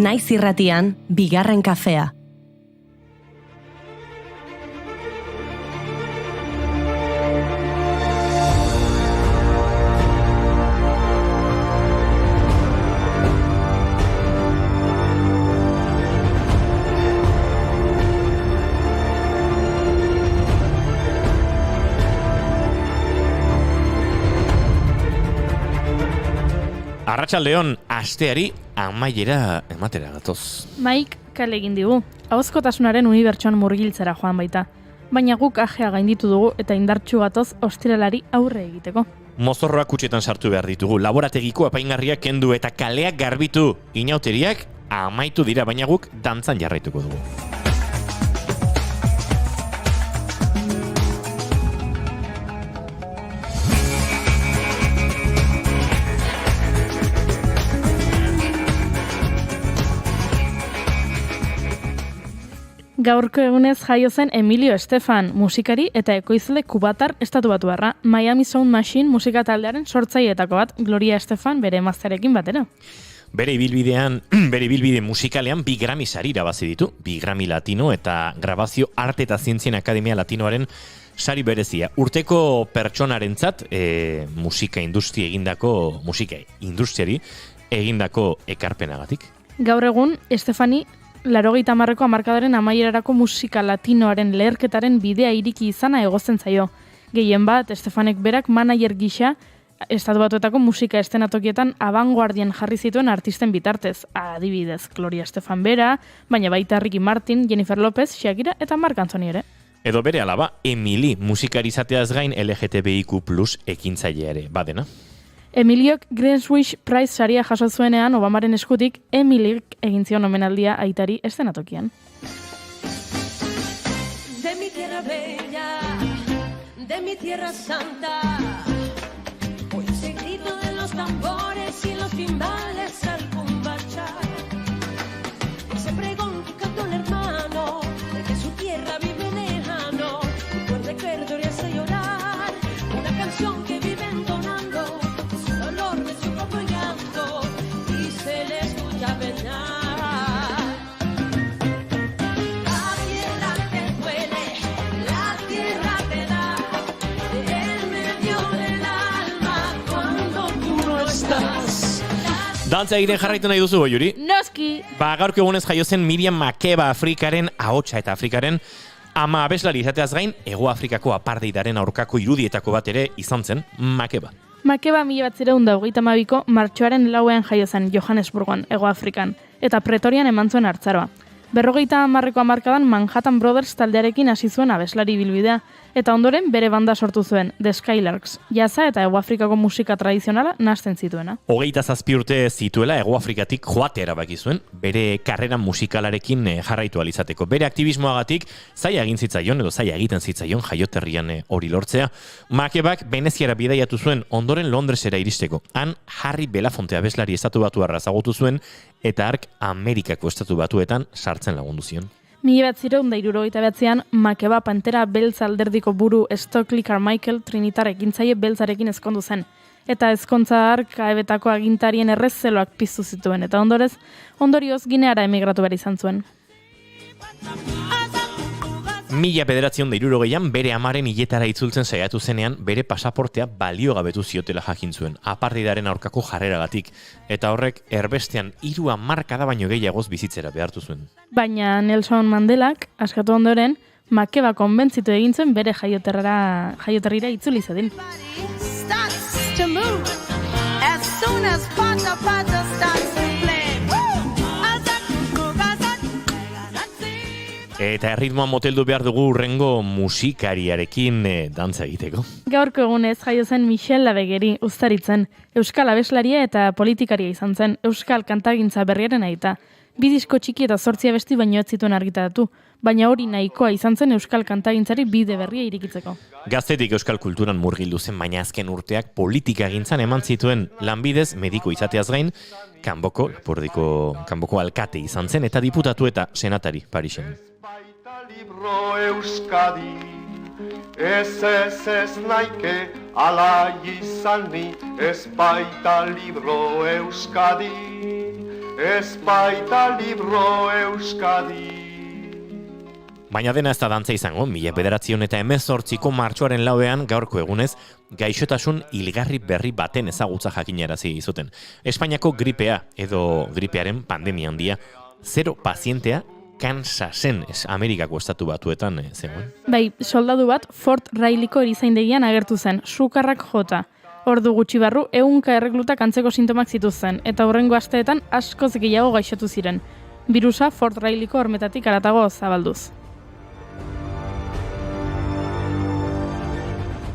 Naiz irratian, bigarren kafea. Arratsaldeon, asteari amaiera ematera gatoz. Maik kale egin digu. Ahozkotasunaren unibertsoan murgiltzera joan baita. Baina guk ajea gainditu dugu eta indartsu gatoz ostiralari aurre egiteko. Mozorroak kutxetan sartu behar ditugu, laborategiko apaingarriak kendu eta kaleak garbitu. Inauteriak amaitu dira, baina guk dantzan jarraituko dugu. Gaurko egunez jaio zen Emilio Estefan, musikari eta ekoizle kubatar estatubatuarra, Miami Sound Machine musika taldearen sortzaileetako bat, Gloria Estefan bere emaztearekin batera. Bere ibilbide musikalean 2 Grammy sari irabazi ditu, 2 Grammy Latino eta Grabazio Arte eta Zientzien Akademia Latinoaren sari berezia. Urteko pertsonarentzat musika industriari egindako ekarpenagatik. Gaur egun, Estefani 80ko hamarkadaren amaierarako musika latinoaren leherketaren bidea iriki izana egozten zaio. Gehien bat, Estefanek berak manager gisa Estatu Batuetako musika estenatokietan abanguardien jarri zituen artisten bitartez. Adibidez, Gloria Estefan bera, baina baita Ricky Martin, Jennifer Lopez, Shakira eta Marc Anthony ere. Edo bere alaba, Emily, musikarizateaz gain LGTBIQ+ ekintzaile ere, badena. Emiliok Greenwich Prize saria jaso zuenean Obamaren eskutik Emilik egin zion omenaldia aitari eszenatokian. De mi tierra bella, de mi tierra santa, hoy ese grito de los tambores y los timbales al combachar, ese pregón que cantó el hermano, de que su tierra vive lejano, y por recuerdo le hace llorar, una canción que vive entonando, su dolor de su propio llanto, y se le escucha penar. Dantza egiten jarraitu nahi duzu, Juri? Noski! Gaurko egunez jaio zen Miriam Makeba Afrikaren ahotsa eta Afrikaren ama abeslari izateaz gain, Hego Afrikako apartheidaren aurkako irudietako bat ere izan zen Makeba. Makeba 1922ko martxoaren 4ean jaio zen Johannesburgon, Hego Afrikan, eta Pretorian eman zuen hartzaroa. 50ko hamarkadan Manhattan Brothers taldearekin hasi zuen abeslari ibilbidea, eta ondoren bere banda sortu zuen, The Skylarks, jazza eta Hego Afrikako musika tradizionala nahasten zituena. 27 urte zituela Hego Afrikatik joatea erabaki zuen, bere karrera musikalarekin jarraitu ahal izateko. Bere aktivismoagatik zaila egin zitzaion edo zaila egiten zitzaion jaioterrian hori lortzea. Makebak Veneziara bidaiatu zuen ondoren Londresera iristeko. Han Harry Belafonte abeslari estatu batuarra ezagutu zuen eta hark Amerikako estatu batuetan sartzen lagundu zion. 1969an Makeba Pantera Beltz alderdiko buru Stokely Carmichael Trinitar ekintzaile beltzarekin ezkondu zen. Eta ezkontza hark kaebetako agintarien errezeloak piztu zituen, eta ondorioz Gineara emigratu behar izan zuen. 1960an bere amaren hiletara itzultzen saiatu zenean, bere pasaportea baliogabetu ziotela jakin zuen, apartheidaren aurkako jarreragatik, eta horrek erbestean 3 hamarkada baino gehiagoz bizitzera behartu zuen. Baina Nelson Mandelak, askatu ondoren, Makeba konbentzitu egin zuen bere jaioterrira itzuli zedin. Eta erritmoa moteldu behar dugu urrengo musikariarekin dantza egiteko. Gaurko egunez jaio zen Michel Labegeri uztaritzen, euskal abeslaria eta politikaria izan zen, euskal kantagintza berriaren aita. 2 disko txiki eta 8 abesti baino ez zituen argitaratu, baina hori nahikoa izan zen euskal kantagintzari bide berria irikitzeko. Gaztetik euskal kulturan murgildu zen, baina azken urteak politikagintzan eman zituen lanbidez mediko izateaz gain, kanboko alkate izan zen eta diputatu eta senatari Parisen. Libro Euskadi, ez naike ala izan ni, ez baita libro Euskadi, ez baita libro Euskadi. Baina dena ez da dantza izango, 1918ko martxoaren 4ean gaurko egunez, gaixotasun hilgarri berri baten ezagutza jakinarazi zuten. Espainiako gripea edo gripearen pandemia handia, 0 pazientea Kansasen, Amerikako estatu batuetan zegoen. Bai, soldadu bat Fort Rileyko erizaindegian agertu zen, sukarrak jota. Ordu gutxi barru, 100 erreklutak antzeko sintomak zituzten, eta hurrengo asteetan askoz gehiago gaixotu ziren. Birusa Fort Rileyko hormetatik haratago zabalduz.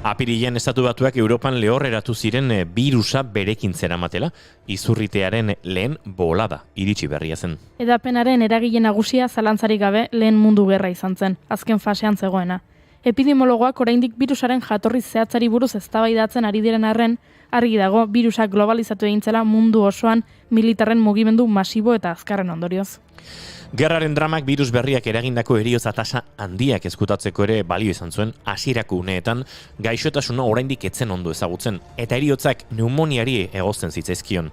Apirilean estatu batuak Europan lehorreratu ziren birusa berekin zeramatela, izurritearen lehen bolada iritsi berria zen. Edapenaren eragile nagusia zalantzarik gabe lehen mundu gerra izan zen, azken fasean zegoena. Epidemiologoak oraindik birusaren jatorri zehatzari buruz eztabaidatzen ari diren arren, argi dago birusak globalizatu egin zela mundu osoan militarren mugimendu masibo eta azkarren ondorioz. Gerraren dramak birus berriak eragindako heriotza tasa handiak ezkutatzeko ere balio izan zuen hasierako uneetan gaixotasuna oraindik etzen ondo ezagutzen eta heriotzak pneumoniari egozten zitzaizkion.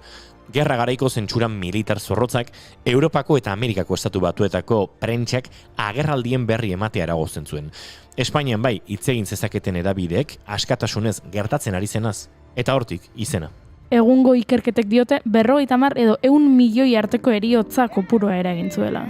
Gerra garaiko zentsura militar zorrotzak Europako eta Amerikako estatu batuetako prentsak agerraldien berri ematea eragozten zuen. Espainian bai hitz egin zezaketen hedabideek askatasunez gertatzen ari zenaz eta hortik izena. Egungo ikerketek diote 50 edo 100 milioi arteko heriotza kopurua eragin zuela.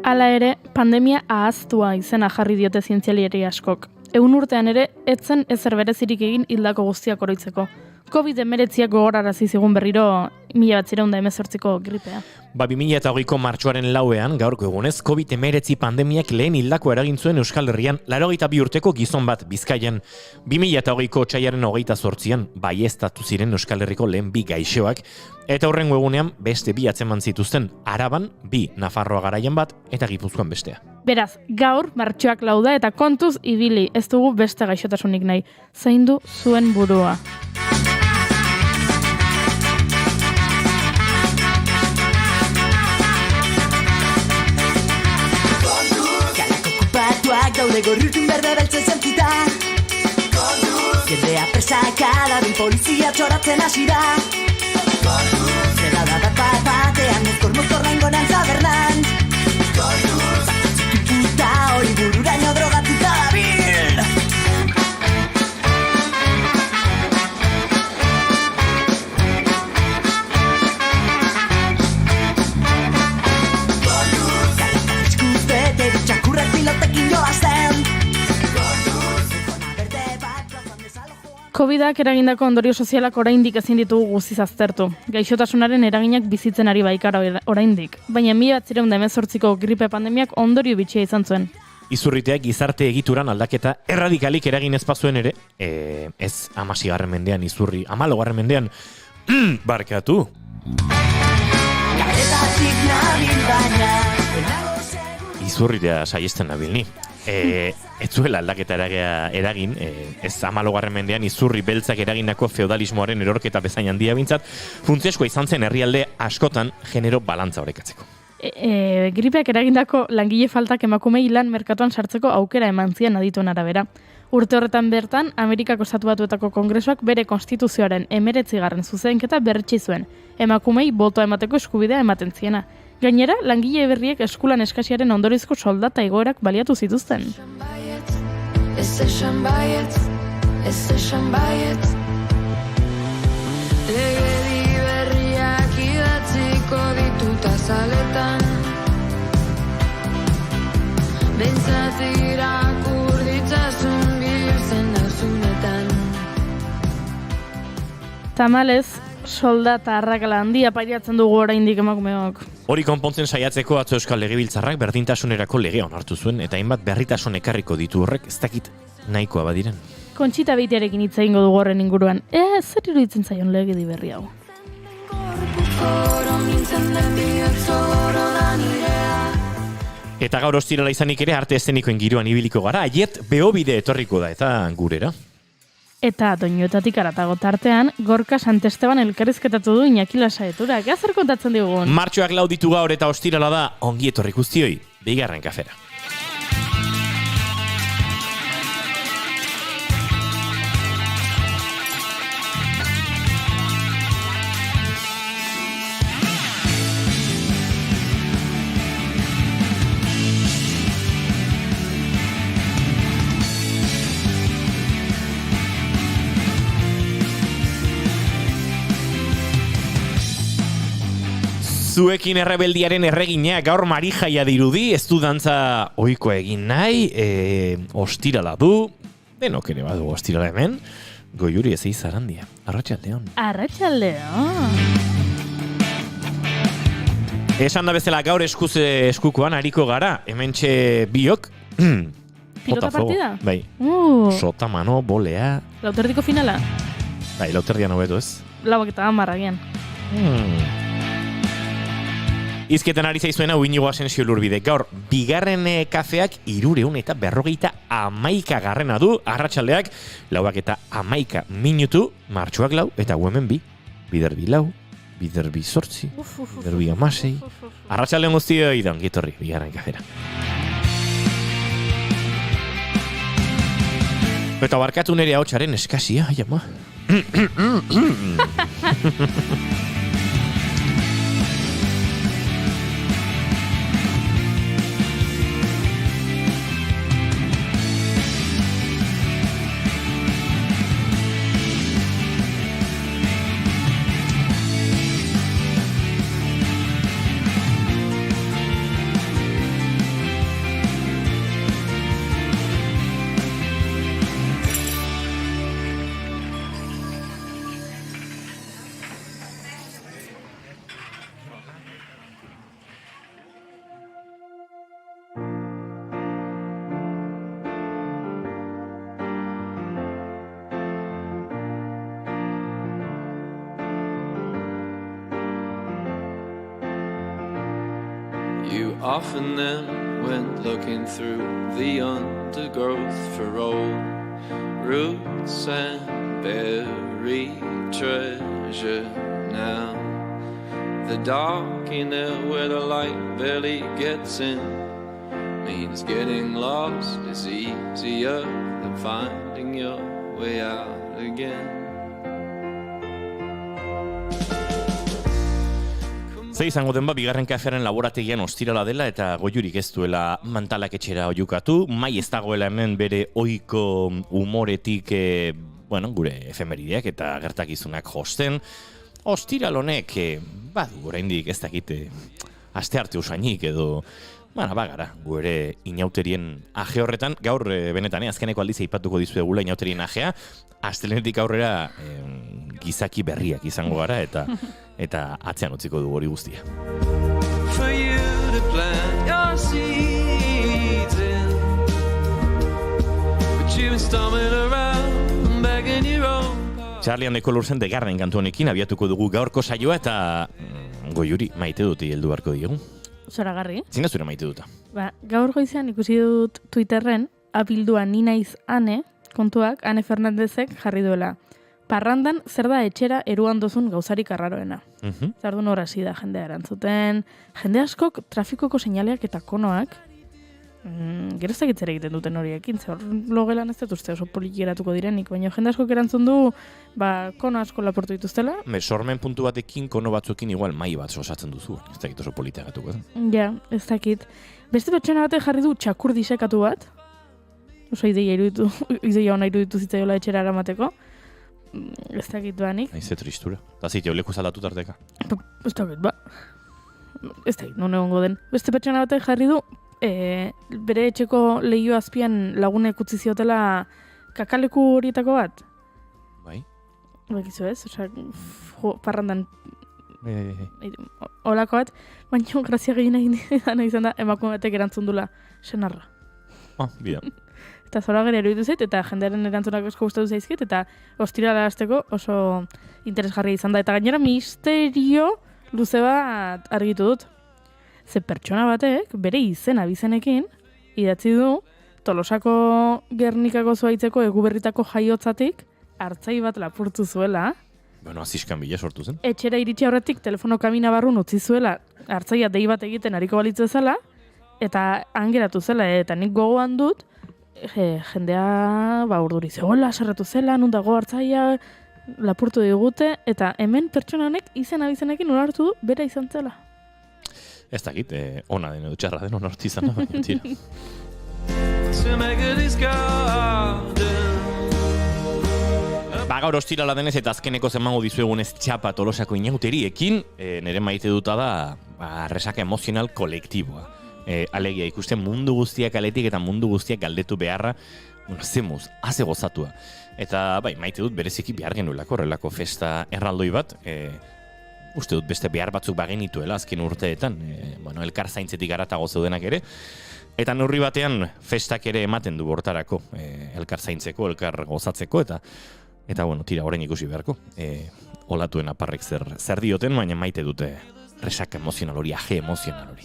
Hala ere, pandemia ahaztua izena jarri diote zientzialari askok. 100 urtean ere, etzen ezer berezirik egin hildako guztiak oroitzeko. COVID-19 gogorarazi zigun berriro 1918ko gripea. 2008ko martxoaren 4ean, gaurko egunez, COVID-19 pandemiak lehen hildako eragin zuen Euskal Herrian 82 urteko gizon bat Bizkaian. 2008ko otsailaren 28an baieztatu ziren Euskal Herriko lehen 2 gaixoak, eta hurrengo egunean beste 2 atzeman zituzten, Araban 2, Nafarroa Garaian bat eta Gipuzkoan bestea. Beraz, gaur martxoak 4 da eta kontuz ibili, ez dugu beste gaixotasunik nahi. Zaindu zuen burua. Gaude gorrutun berde beltzen zelkita Jendea presaka dabil polizia txoratzen hasi da Zerra da bat batean mozkor rengonan tabernan Zakutzututa hori bururaino drogatuta dabil Covidak eragindako ondorio sozialak oraindik ezin ditugu guztiz aztertu. Gaixotasunaren eraginak bizitzen ari baikara oraindik. Baina 1918ko gripe pandemiak ondorio bitxia izan zuen. Izurriteak gizarte egituran aldaketa erradikalik eragin ez bazuen ere, ez 16. mendean izurri, 14. mendean, barkatu. Izurritea saiesten nabil ni. Ez zuela aldaketa eragin, ez 14. mendean izurri beltzak eragindako feudalismoaren erorketa bezain handia bintzat, funtsezkoa izan zen herrialde askotan genero balantza orekatzeko. Gripeak eragindako langile faltak emakumei lan merkatuan sartzeko aukera eman zien adituen arabera. Urte horretan bertan, Amerikako Estatu Batuetako Kongresuak bere konstituzioaren 19. zuzenketa berretsi zuen, emakumei botoa emateko eskubidea ematen ziena. Gainera, langile berriek eskulan eskasiaren ondorizko soldata igoerak baliatu zituzten. Ez esan baietz Legedi berriak idatziko dituta zaletan Bentsat irakur ditzazun biltzen dauzunetan Tamalez, soldata arrakala handia pairatzen dugu oraindik emakumeok. Hori konpontzen saiatzeko atzo Euskal Legebiltzarrak berdintasunerako legea onartu zuen eta hainbat berritasun ekarriko ditu horrek ez dakit nahikoa badiren. Kontxita Beitiarekin hitz egingo dugu horren inguruan. Zer iruditzen zaion legedi berri hau? Eta gaur ostirala izanik ere arte eszenikoen giroan ibiliko gara, aiet behobide etorriko da eta gurera. Eta doinuetatik aratago tartean, Gorka Santesteban elkarrizketatu du Iñaki Lasaetura. Zer kontatzen digun? Martxoak lauditu gaur eta ostirala da, ongi etorri guztioi, bigarren kafera. Zuekin errebeldiaren erregina gaur Marijaia dirudi, ez du dantza ohiko egin nahi, ostirala du, denok ere badu ostirala hemen, Goiuri ez Zarandia. Arratsaldeon. Arratsaldeon. Esan da bezala gaur eskukoan hariko gara, hementxe biok. Pilota partida? Bai. Sota, mano, bolea. Lauterdiko finala? Bai, lauterdian hobeto ez. Lauak eta amarragian. Izketan ari zaizuena Uinigo Asensio Lurbide. Gaur, bigarren kafeak 351 garrena du, arratsaldeak, 4:11 minutu, martxoak 4 eta hemen 2. Biderbi 4, biderbi 8, biderbi 16. Arratsaldean guztioi da, ongitorri, bigarren kafera. Eta barkatu nire ahotsaren eskasia, ai ama. You often then went looking through the undergrowth for old roots and buried treasure. Now the dark in there where the light barely gets in means getting lost is easier than finding your way out again. Ze izango den bigarren kafearen laborategian ostirala dela eta Goiurik ez duela mantalak etxera oiukatu, mai ez dagoela hemen bere ohiko umoretik, gure efemerideak eta gertakizunak josten. Ostiral honek, badu oraindik ez dakite, astearte usainik edo, bagara, gure inauterien aje horretan, gaur benetan, azkeneko aldiz aipatuko dizuegula inauterien ajea, astelenetik aurrera gizaki berriak izango gara eta atzean utziko du hori guztia. For you to plant your seeds in, but you've been stumbling around begging your own part. Charlie and the Colors and the Garden kantu honekin abiatuko dugu gaurko saioa eta Goiuri maite dut heldu beharko diegu. Zoragarri? Zina zure maite duta. Gaur goizean ikusi dut Twitterren abildua ni naiz Ane kontuak Ane Fernandezek jarri duela. Parrandan zer da etxera eruan dozun gauzarik arraroena. Zardun hor hasi da jendea erantzuten. Jende askok trafikoko seinaleak eta konoak, gero ez dakit zer egiten duten horiekin, zer logelan ez dut uste oso poliki eratuko direnik, baina jende askok erantzun du, kono asko laportu dituztela. Sormen puntu batekin, kono batzuekin igual mai bat osatzen duzu, ez dakit oso politeagatuko. Ja, ez dakit. Beste pertsona batek jarri du txakur disekatu bat, oso ideia hona iruditu zitzaiola etxera eramateko. Ez dakit banik. Aize tristura. Eta ziteo leku zaldatu tarteka. Ez dakit, ez dakit, non egongo den. Beste pertsona batek jarri du, bere etxeko lehio azpian lagunek utzi ziotela kakaleku horietako bat. Bai? Bakizu ez, parrandan olako bat, baina grazia gehien egin izan da, emakume batek erantzun dula senarra. Bida. Eta zora gero eruditu zait, eta jendearen erantzunak asko gustatu zaizkit, eta ostirala hasteko oso interesgarria izan da. Eta gainera misterio luze bat argitu dut. Ze pertsona batek, bere abizenekin, idatzi du Tolosako Gernikako zuaitzeko eguberritako jaiotzatik hartzai bat lapurtu zuela. Bueno, aziskan bila sortu zen. Etxera iritsi aurretik telefono kabina barrun utzi zuela, hartzaia dei bat egiten ariko balitzu ezala, eta han geratu zela, eta nik gogoan dut, jendea urduri zegoela, sarratu zela, nun dago hartzaia, lapurtu digute, eta hemen pertsona honek izen abizenekin onartu du, bera izan zela. Ez dakit, ona den edo txarra den onartu izan, baina tira. To make this garden. Gaur ostirala denez eta azkeneko zemango dizuegunez txapa Tolosako inauteriekin, nire maite duta da resaka emozional kolektiboa. Alegia ikusten mundu guztiak aletik eta mundu guztiak galdetu beharra, zemuz, haze gozatua. Eta maite dut bereziki behar genuelako, horrelako festa erraldoi bat, uste dut beste behar batzuk bagenituela azken urteetan, elkar zaintzetik aratago zeudenak ere, eta neurri batean festak ere ematen du bortarako, elkar zaintzeko, elkar gozatzeko, eta tira orain ikusi beharko. Olatuen aparrek zer dioten, baina maite dute resaka emozional hori, aje emozional hori.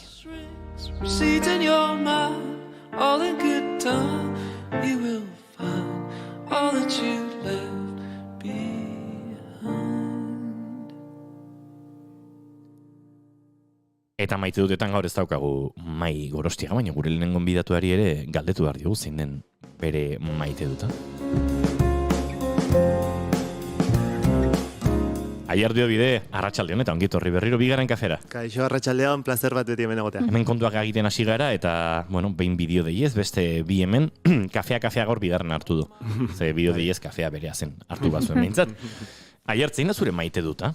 Recedes in your mind, all in good time, you will find all that you left behind. Eta maite dutetan gaur ez daukagu mai gorostiaga, baina gure lehen gonbidatuari ere galdetu behar diogu zein den bere maite duta. Aier dio bide, arratsaldeon eta ongit horri berriro bigarren kafera. Kaixo, arratsaldeon, placer bat beti hemen egotea. Hemen kontuak egiten hasi gara eta, behin bideo deiez, beste bi hemen, kafea gaur bigarren hartu du. Ze bideo deiez kafea berea zen hartu bazuen behintzat. Aier, zein da zure maite duta?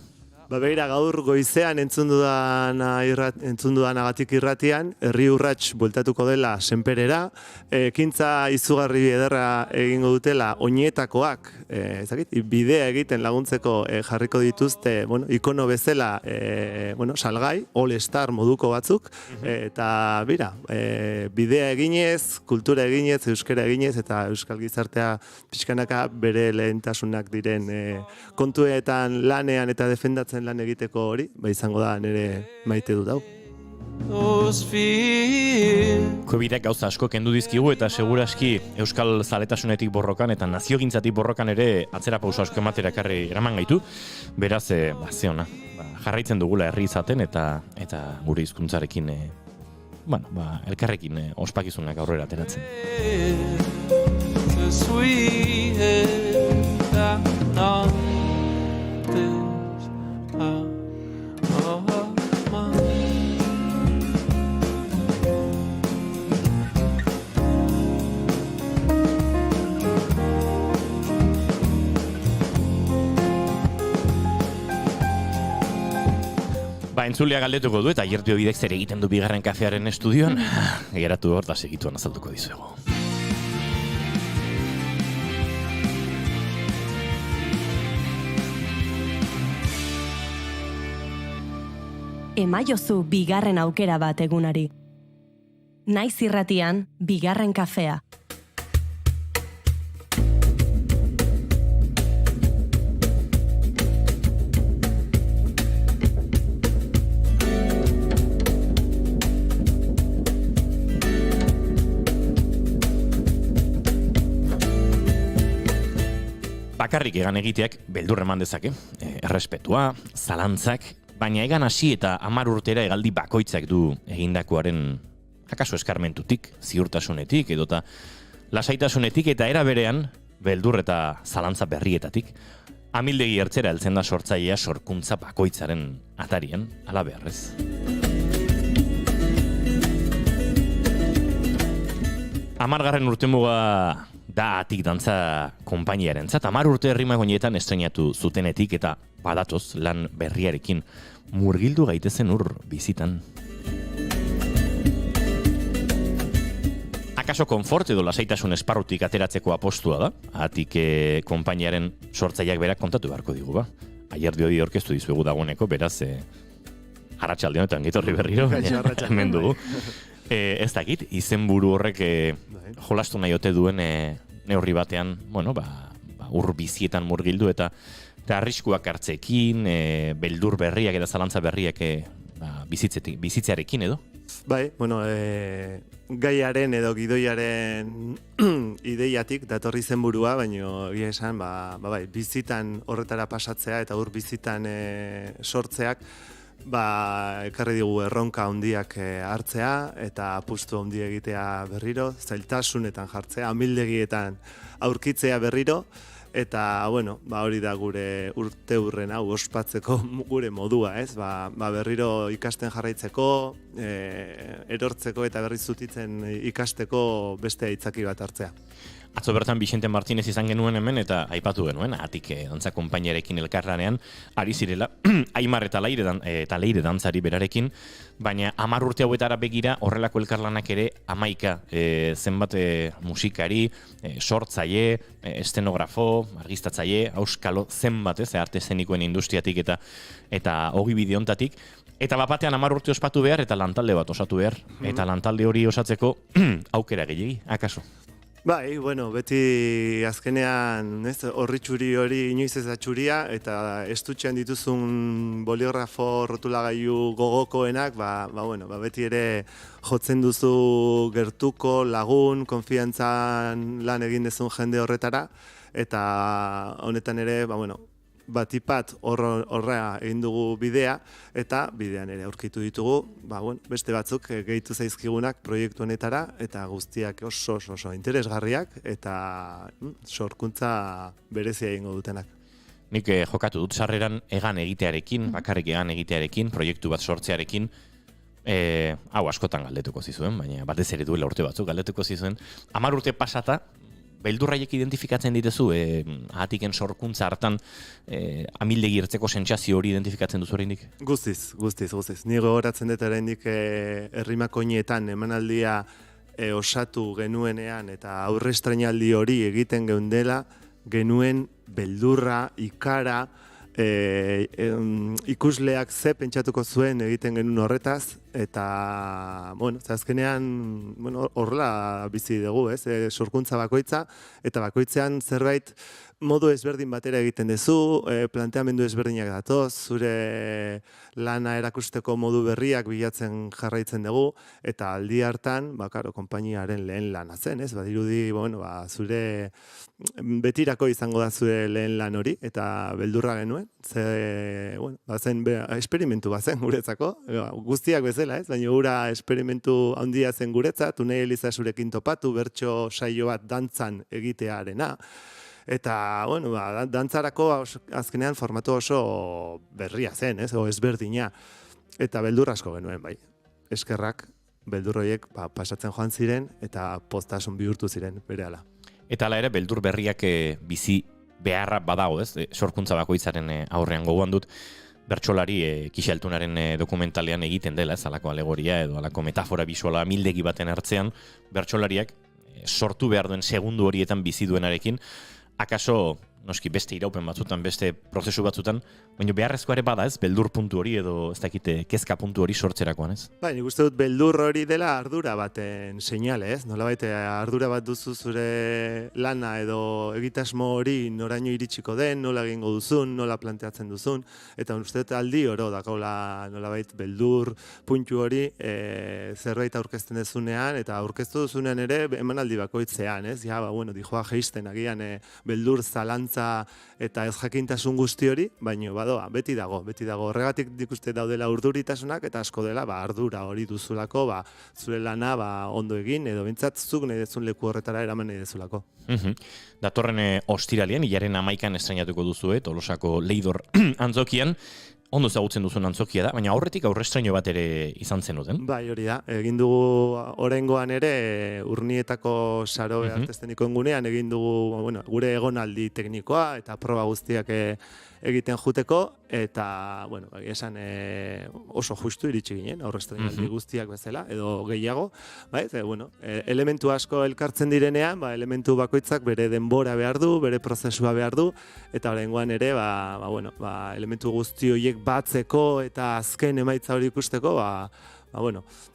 Begira, gaur goizean entzun dudanagatik irratian, herri urrats bueltatuko dela senperera, ekintza izugarri ederra egingo dutela oinetakoak, bidea egiten laguntzeko jarriko dituzte, ikono bezala, salgai, all star moduko batzuk, eta bidea eginez, kultura eginez, euskara eginez, eta euskal gizartea pixkanaka bere lehentasunak diren kontuetan lanean eta defendatzen lan egiteko hori, izango da nire maite dut hau. Covidak gauza asko kendu dizkigu eta seguraski euskal zaletasunetik borrokan eta naziogintzatik borrokan ere atzera pauso asko ematera eraman gaitu. Beraz, ze ona, jarraitzen dugula herri izaten eta gure hizkuntzarekin elkarrekin ospakizunak aurrera ateratzen. Entzulea galdetuko du eta Aier Biobidek zer egiten du bigarren kafearen estudioan. Geratu hor da segituan azalduko dizuegu. Emaiozu bigarren aukera bat egunari. Naiz irratian, bigarren kafea. Bakarrik egan egiteak beldur eman dezake, errespetua, zalantzak, baina egan hasi eta 10 urtera hegaldi bakoitzak du egindakoaren akaso eskarmentutik, ziurtasunetik edota lasaitasunetik eta era berean beldur eta zalantza berrietatik. Amildegi ertzera heltzen da sortzailea sorkuntza bakoitzaren atarian, ala beharrez. Amargarren urtemuga da Atik dantza konpainiaren zat. 10 urte herrimagoietan estrenatu zutenetik eta badatoz lan berriarekin murgildu gaitezen ur bizitan. Akaso konfort edo lasaitasun esparrutik ateratzeko apostua da, Atik konpainiaren sortzaileak berak kontatu beharko digu ba. Aier Biobide orkestu dizuegu dagoeneko, beraz arratsaldeon eta ongitorri berriro, hemen dugu. Ez dakit, izenburu horrek jolastu nahi ote duen neurri batean, ur bizietan murgildu eta arriskuak hartzekin, beldur berriak eta zalantza berriak bizitzearekin edo? Bai, bueno, gaiaren edo gidoiaren ideiatik datorri zen burua, baina egia esan, bai, bizitan horretara pasatzea eta bizitan sortzeak, ekarri digu erronka handiak hartzea eta apustu handi egitea berriro, zailtasunetan jartzea, amildegietan aurkitzea berriro, eta, hori da gure urte hurren hau ospatzeko gure modua, ez? Berriro ikasten jarraitzeko, erortzeko eta berriz zutitzen ikasteko beste aitzaki bat hartzea. Atzo bertan Vicente Martínez izan genuen hemen eta aipatu genuen, atik dantza konpainiarekin elkarlanean, ari zirela, Aimar eta Leire dantzari berarekin, baina 10 urte hauetara begira horrelako elkarlanak ere 11 zenbat musikari, sortzaile, estenografo, argiztatzaile, auskalo zenbat, arte eszenikoen industriatik eta ogi bideontatik, eta bapatean 10 urte ospatu behar eta lantalde bat osatu behar, eta lantalde hori osatzeko aukera gehiegi, akaso? Bai, beti azkenean horritxuri hori inoiz ez da txuria, eta estutxean dituzun boliografo rotulagailu gogokoenak, beti ere jotzen duzu gertuko, lagun, konfiantzan lan egin dezun jende horretara, eta honetan ere, batipat horra egin dugu bidea, eta bidean ere aurkitu ditugu, beste batzuk gehitu zaizkigunak proiektu honetara, eta guztiak oso interesgarriak, eta sorkuntza berezia egingo dutenak. Nik jokatu dut sarreran egan egitearekin, bakarrik egan egitearekin, proiektu bat sortzearekin, hau askotan galdetuko zizuen, baina batez ere duela urte batzuk galdetuko zizuen. 10 urte pasata, beldurraiek identifikatzen ditezu, ahatiken sorkuntza hartan amildegi ertzeko sentsazio hori identifikatzen duzu oraindik? Guztiz. Ni gogoratzen dut oraindik herrimakoinetan emanaldia osatu genuenean eta aurre estrainaldi hori egiten geundela, genuen beldurra, ikara, ikusleak ze pentsatuko zuen egiten genuen horretaz, eta, azkenean, horrela bizi dugu, sorkuntza bakoitza, eta bakoitzean zerbait modu ezberdin batera egiten duzu, planteamendu ezberdinak datoz, zure lana erakusteko modu berriak bilatzen jarraitzen dugu, eta aldi hartan, konpainiaren lehen lana zen, badirudi, zure betirako izango da zure lehen lan hori, eta beldurra genuen, esperimentu bazen guretzako, guztiak bezala, baina gura esperimentu handia zen guretzat, Unai Eliza zurekin topatu, bertso saio bat dantzan egitearena, eta, dantzarako azkenean formatu oso berria zen, o ezberdina, eta beldur asko genuen, bai. Eskerrak, beldurroiek pasatzen joan ziren, eta postasun bihurtu ziren, berehala. Eta hala ere, beldur berriak bizi beharra badago, sorkuntza bakoitzaren aurrean gogoan dut, bertsolari Kixaltunaren dokumentalean egiten dela, alako alegoria edo alako metafora bisuala amildegi baten hartzean, bertsolariak sortu behar duen segundu horietan bizi duenarekin, akaso noski beste iraupen batzutan, beste prozesu batzutan, baina beharrezkoa ere bada, beldur puntu hori edo ez dakite kezka puntu hori sortzerakoan, ez? Nik uste dut beldur hori dela ardura baten seinale, ez? Nolabait ardura bat duzu zure lana edo egitasmo hori noraino iritsiko den, nola egingo duzun, nola planteatzen duzun, eta uste dut aldi oro dakola nolabait beldur puntu hori zerbait aurkezten dezunean, eta aurkeztu duzunean ere emanaldi bakoitzean, ez? Dijoa geisten agian beldur zalantza eta ez jakintasun guzti hori, baina beti dago. Horregatik ikuste daudela urduritasunak eta asko dela ardura hori duzulako, zure lana ondo egin, edo bintzat zuk nahi dezun leku horretara eraman nahi dezulako. Datorren ostiralean, hilaren 11an estrainatuko duzue, Tolosako Leidor antzokian, ondo ezagutzen duzun antzokia da, baina aurretik aurrestraino bat ere izan zenuten. Bai, hori da. Egin dugu oraingoan ere Urnietako Saro artestenikoen gunean egin dugu gure egonaldi teknikoa eta proba guztiak egiten juteko, eta, esan oso justu iritsi ginen, aurrestrainaldi guztiak bezala, edo gehiago, elementu asko elkartzen direnean, elementu bakoitzak bere denbora behar du, bere prozesua behar du, eta oraingoan ere, elementu guzti horiek batzeko eta azken emaitza hori ikusteko,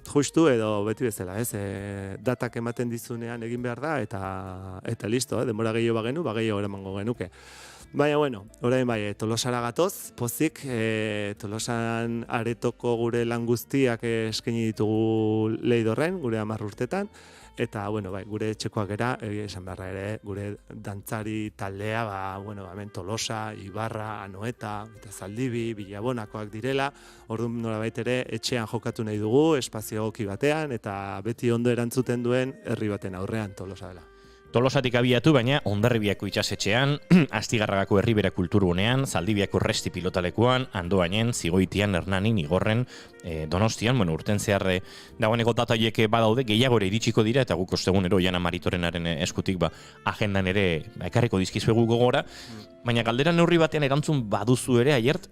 justu edo beti bezala, datak ematen dizunean egin behar da, eta listo, denbora gehiago bagenu, gehiago eramango genuke. Baina, bueno, orain bai, Tolosara gatoz, pozik, Tolosan aretoko gure lan guztiak eskaini ditugu Leidorren, gure 10 urtetan, eta, bueno, bai, gure etxekoak era, esan beharra ere, gure dantzari taldea, bueno, hemen Tolosa, Ibarra, Anoeta, eta Zaldibi, Bilabonakoak direla, orduan nolabait ere etxean jokatu nahi dugu, espazio egoki batean, eta beti ondo erantzuten duen herri baten aurrean Tolosa dela. Tolosatik abiatu, baina Hondarribiako itxasetxean, Astigarragako herribera kulturgunean, Zaldibiako resti pilotalekuan, Andoainen, Zigoitian, Hernanin, Igorren, Donostian, bueno, urten zehar dagoeneko dataiek badaude, gehiago ere iritsiko dira, eta guk ostegunero Jana Maritorenaren eskutik agendan ere ekarriko dizkizuegu gogora, baina galdera neurri batean erantzun baduzu ere, Aiert,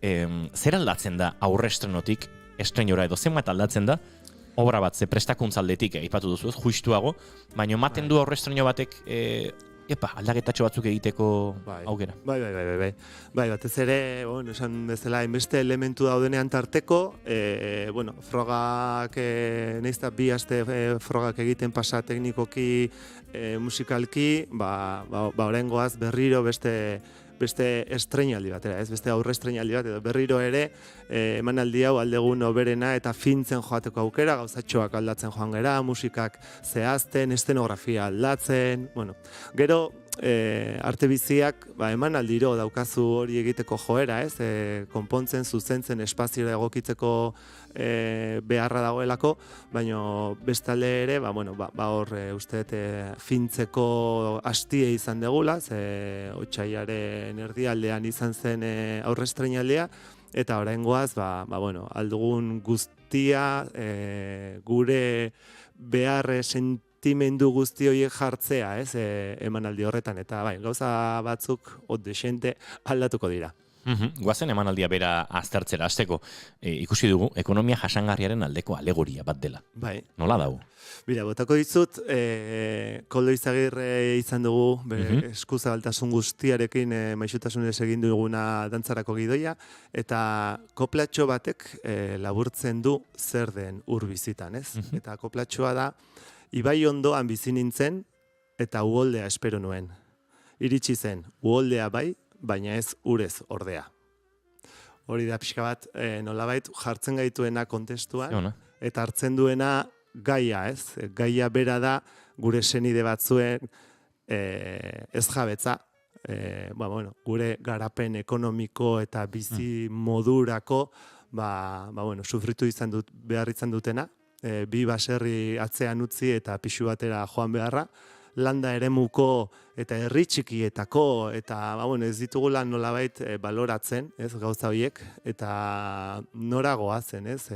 zer aldatzen da aurrestrenotik estrenora edo zenbat aldatzen da, obra bat, ze prestakuntzaldetik aipatu duzu, justuago, baina ematen du aurrestreno batek aldaketatxo batzuk egiteko aukera. Bai, batez ere, bueno, esan bezala, inbeste elementu daudenean tarteko, bueno, frogak, nahizta bi aste frogak egiten pasa teknikoki, musikalki, oraingoaz berriro beste estreinaldi batera, ez beste aurre estreinaldi bat, edo berriro ere emanaldi hau aldegun oberena eta fintzen joateko aukera, gauzatxoak aldatzen joan gera, musikak zehazten, estenografia aldatzen, bueno, gero arte biziak emanaldiro daukazu hori egiteko joera, ez, konpontzen, zuzentzen, espaziora egokitzeko beharra dagoelako, baina bestalde ere, hor usteet fintzeko hastie izan degula, ze otsailaren erdialdean izan zen aurre estreinaldea, eta oraingoaz, aldugun guztia gure behar sentimendu guzti horiek jartzea, ez, emanaldi horretan, eta gauza batzuk desente aldatuko dira. Guazen emanaldia bera aztertzera hasteko, ikusi dugu ekonomia jasangarriaren aldeko alegoria bat dela. Bai. Nola dago? Bira, botako dizut, Koldo Izagirre izan dugu, eskuzabaltasun guztiarekin maixutasunez egin duguna dantzarako gidoia, eta koplatxo batek laburtzen du zer den ur bizitan, ez? Eta koplatxoa da, ibai ondoan bizi nintzen, eta uholdea espero nuen. Iritsi zen, uholdea bai, baina ez urez ordea. Hori da pixka bat, nolabait jartzen gaituena kontestuan, eta hartzen duena gaia, ez? Gaia bera da gure senide batzuen ez jabetza, gure garapen ekonomiko eta bizi modurako sufritu behar izan dutena, bi baserri atzean utzi eta pixu batera joan beharra, landa eremuko eta herri txikietako, eta ez ditugula nolabait baloratzen, ez, gauza horiek, eta nora goazen, ez,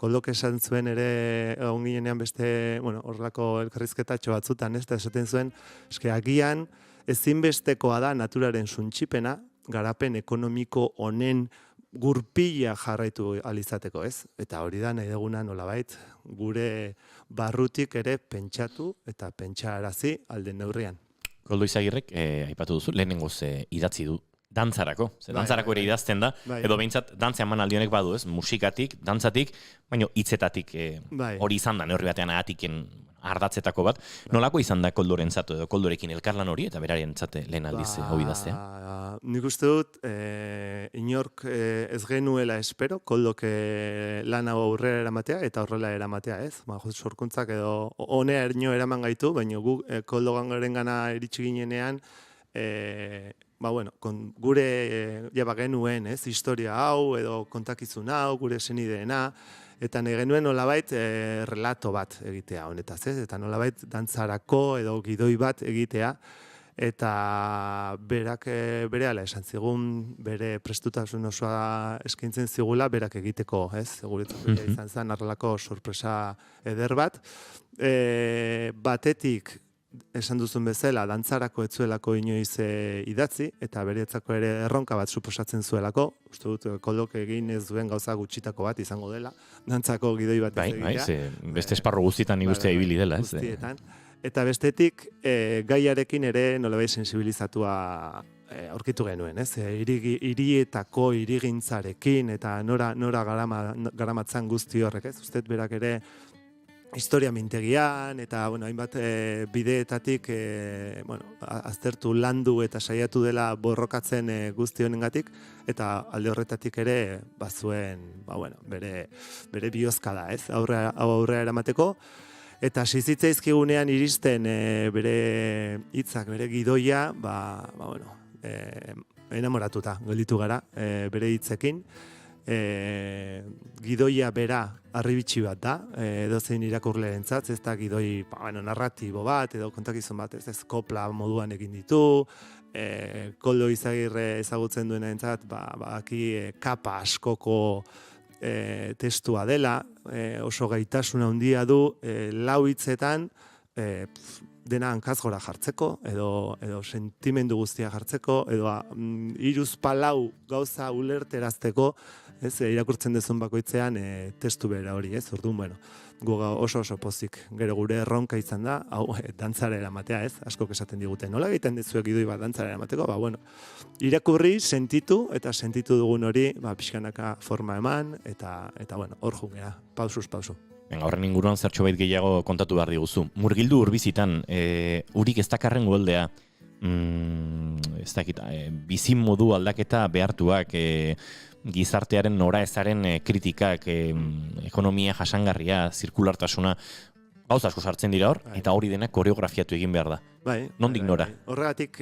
Koldok esan zuen ere onginean beste, horrelako elkarrizketatxo batzutan, ez, eta esaten zuen, eske agian ezinbestekoa da naturaren suntsipena, garapen ekonomiko honen gurpila jarraitu alizateko, ez? Eta hori da nahi duguna nolabait gure barrutik ere pentsatu eta pentsarazi alden neurrian. Koldo Izagirrek aipatu duzu, lehenengoz idatzi du dantzarako. Dantzarako ere idazten da, edo behintzat dantza emanaldi honek badu, ez? Musikatik, dantzatik, baina hitzetatik hori izan da, neurri batean ahatiken ardatzetako bat. Nolako izan da Koldorentzat edo Koldorekin elkarlan hori eta berarentzat lehen aldiz hori idaztea? Nik uste dut, inork ez genuela espero, Koldok lan hau aurrera eramatea eta horrela eramatea, ez? Sorkuntzak edo honea ernio eraman gaitu, baina gu Koldo gana iritsi ginenean, gure jaba genuen, ez, historia hau edo kontakizun hau, gure senideena, eta nahi genuen nolabait relato bat egitea honetaz, ez, eta nolabait dantzarako edo gidoi bat egitea, eta berak berehala esan zigun, bere prestutasun osoa eskaintzen zigula, berak egiteko, ez, guretzako izan zen arrelako sorpresa eder bat, batetik, esan duzun bezala, dantzarako etzuelako inoiz idatzi, eta beretzako ere erronka bat suposatzen zuelako, uste dut, Koldok egin ez duen gauza gutxitako bat izango dela, dantzako gidoi bat egitea. Beste esparro guztietan ikustea ibili dela, ez? Guztietan. Eta bestetik, gaiarekin ere nolabait sensibilizatua aurkitu genuen, ez? Hirietako hirigintzarekin eta nora garamatzan guzti horrek, ez? Uste berak ere historia mintegian, eta, bueno, hainbat bideetatik, aztertu landu eta saiatu dela borrokatzen guzti honengatik, eta alde horretatik ere, bazuen, bere bihozkada, ez? Aurrera eramateko, eta sizitzaizkigunean iristen bere hitzak, bere gidoia, enamoratuta gelditu gara bere hitzekin. Gidoia bera harribitxi bat da, edozein irakurlerentzat, ez da gidoi narratibo bat, edo kontakizun bat, ez kopla moduan egin ditu, Koldo Izagirre ezagutzen duena entzat, kapa askoko testua dela, oso gaitasuna handia du, lau hitzetan, dena hankaz gora jartzeko, edo sentimendu guztia jartzeko, edo hiruzpalau gauza ulerterazteko, ez, irakurtzen dezun bakoitzean testu bera hori, ez, orduan, gu oso pozik, gero gure erronka izan da, dantzara eramatea, ez, askok esaten digute, nola egiten dezuek idoi bat dantzara eramateko, irakurri, sentitu, eta sentitu dugun hori, pixkanaka forma eman, eta hor jungea, pausuz pausu. Horren inguruan zertxo bait gehiago kontatu behar diguzu. Murgildu urbizitan, urik ez dakarren goldea, ez dakit, bizin modu aldaketa behartuak, gizartearen nora ezaren kritikak, ekonomia jasangarria, zirkulartasuna, gauza asko sartzen dira hor, eta hori dena koreografiatu egin behar da. Nondik nora? Horregatik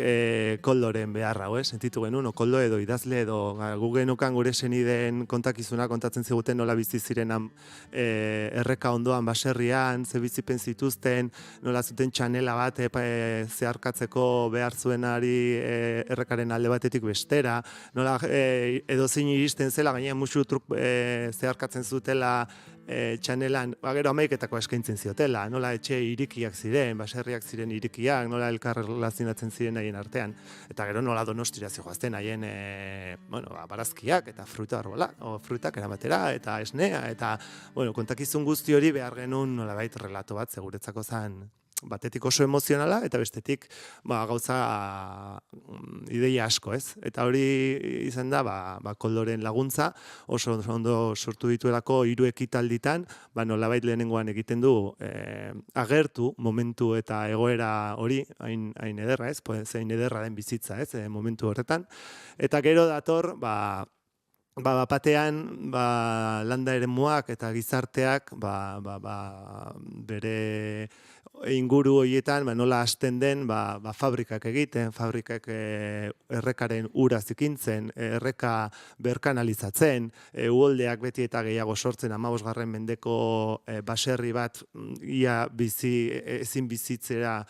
Koldoren beharra, sentitu genuen, Koldo edo idazle edo gu genukan gure senideen kontakizuna kontatzen ziguten nola bizi ziren erreka ondoan baserrian, ze bizipen zituzten, nola zuten txanela bat zeharkatzeko behar zuenari errekaren alde batetik bestera, nola edozein iristen zela, gainean musu truk zeharkatzen zutela txanelan, gero amaiketako eskaintzen ziotela, nola etxe irikiak ziren, baserriak ziren irikiak, nola elkar relazionatzen ziren haien artean, eta gero nola Donostira zijoazten haien barazkiak eta frutak eramatera, eta esnea, eta kontakizun guzti hori behar genuen nolabait relato bat seguretzako zen batetik oso emozionala, eta bestetik gauza ideia asko, ez? Eta hori izan da, Koldoren laguntza, oso ondo sortu dituelako 3 ekitalditan, nolabait lehenengoan egiten du agertu momentu eta egoera hori, hain ederra, ez? Zein ederra den bizitza, ez? Momentu horretan. Eta gero dator, batean, landa eremuak eta gizarteak, bere inguru horietan, nola hasten den, fabrikak egiten, fabrikak errekaren ura zikintzen, erreka berkanalizatzen, uholdeak beti eta gehiago sortzen, 15. mendeko baserri bat ia ezin bizitzera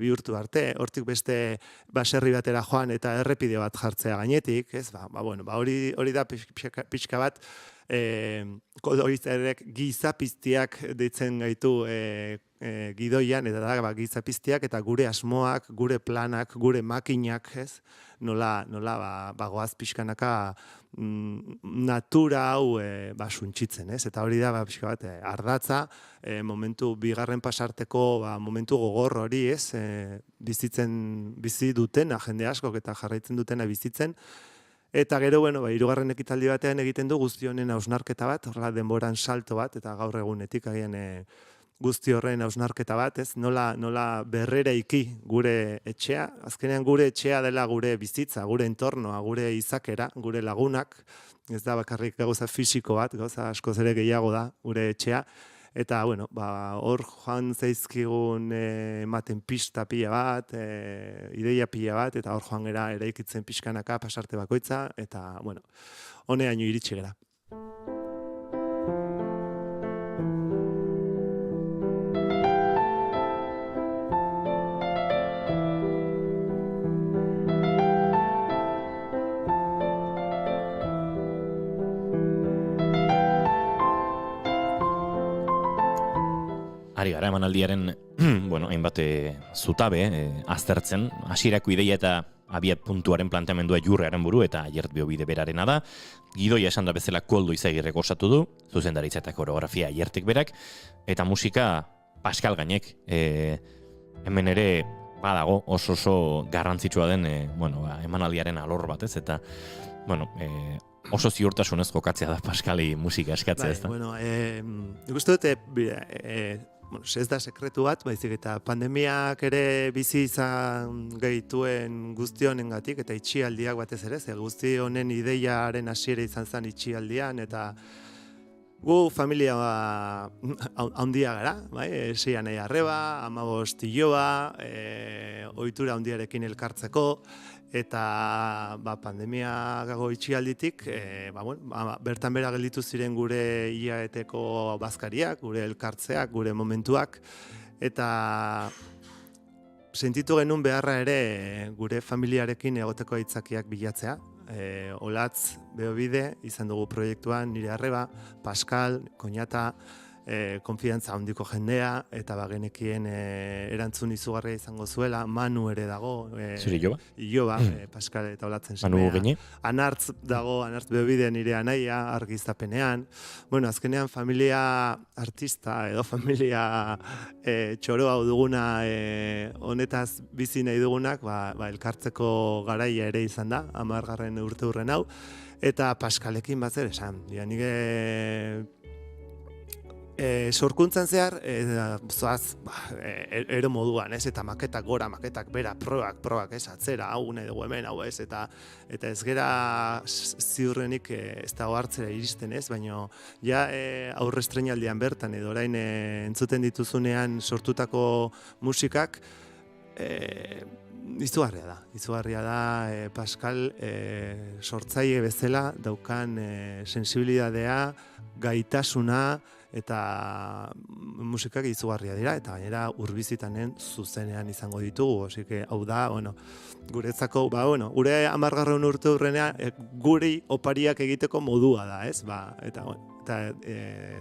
bihurtu arte, hortik beste baserri batera joan eta errepide bat jartzea gainetik, ez? Hori da pixka bat, Koldorizarek gizapiztiak deitzen gaitu gidoian, eta da gizapiztiak eta gure asmoak, gure planak, gure makinak, ez? Nola goaz pixkanaka natura hau suntxitzen, ez? Eta hori da pixka bat ardatza, momentu bigarren pasarteko momentu gogor hori, ez? Bizi dutena, jende askok eta jarraitzen dutena bizitzen. Eta gero, 3. ekitaldi batean egiten du guzti honen hausnarketa bat, horrela denboran salto bat, eta gaur egunetik agian guzti horren hausnarketa bat, ez? Nola berrera iki gure etxea, azkenean gure etxea dela gure bizitza, gure entornoa, gure izakera, gure lagunak, ez da bakarrik gauza fisiko bat, gauza askoz ere gehiago da gure etxea, eta, hor joan zaizkigun ematen pista pila bat, ideia pila bat, eta hor joan gera eraikitzen pixkanaka pasarte bakoitza, eta, honeaino iritsi gera. Ari gara emanaldiaren, hainbat zutabe aztertzen, hasierako ideia eta abiat puntuaren planteamendua Jurrearen buru eta Aiert Biobide berarena da. Gidoia esan da bezala Koldo Izagirrek osatu du, zuzendaritza eta koreografia Aiertek berak, eta musika Pascal Gainek. Hemen ere badago oso garrantzitsua den emanaldiaren alor bat, ez? Eta oso ziurtasunez jokatzea da Paskali musika eskatzea, Bai, ezta? bueno, nik uste dut, bueno, ez da sekretu bat, baizik eta pandemiak ere bizi izan gehituen guzti honengatik eta itxialdiak batez ere, ze guzti honen ideiaren hasiera izan zen itxialdian eta gu familia handia gara, bai? 6 anai arreba, 15 iloba, ohitura handiarekin elkartzeko, eta pandemia gago itxialditik, bertan bera gelditu ziren gure hilaeteko bazkariak, gure elkartzeak, gure momentuak, eta sentitu genuen beharra ere gure familiarekin egoteko aitzakiak bilatzea. Olatz, Beobide, izan dugu proiektuan, nire arreba, Pascal, Koñata, konfiantza handiko jendea, eta bagenekien erantzun izugarria izango zuela, Manu ere dago. Zure Iloba? Iloba, Pascal eta Olatzen semea. Manu Gene? Anartz dago, Anartz Beobide nire anaia, argiztapenean. Bueno, azkenean familia artista edo familia txoro hau duguna honetaz bizi nahi dugunak, elkartzeko garaia ere izan da, 10. urte hurren hau, eta Paskalekin bat zer esan. Nik sorkuntzan zehar, zoaz, ero moduan, ez, eta maketak gora, maketak bera, probak, ez, atzera, hau nahi dugu hemen, hau ez, eta ez gera ziurrenik ez dago hartzera iristen ez, baina ja aurre estreinaldian bertan, edo orain entzuten dituzunean sortutako musikak, izugarria da Pascal sortzaile bezala daukan sensibilidadea, gaitasuna, eta musikak izugarria dira, eta gainera urbizitanen zuzenean izango ditugu, osike hau da, guretzako, gure 10. urte hurrenean guri opariak egiteko modua da, ez? Eta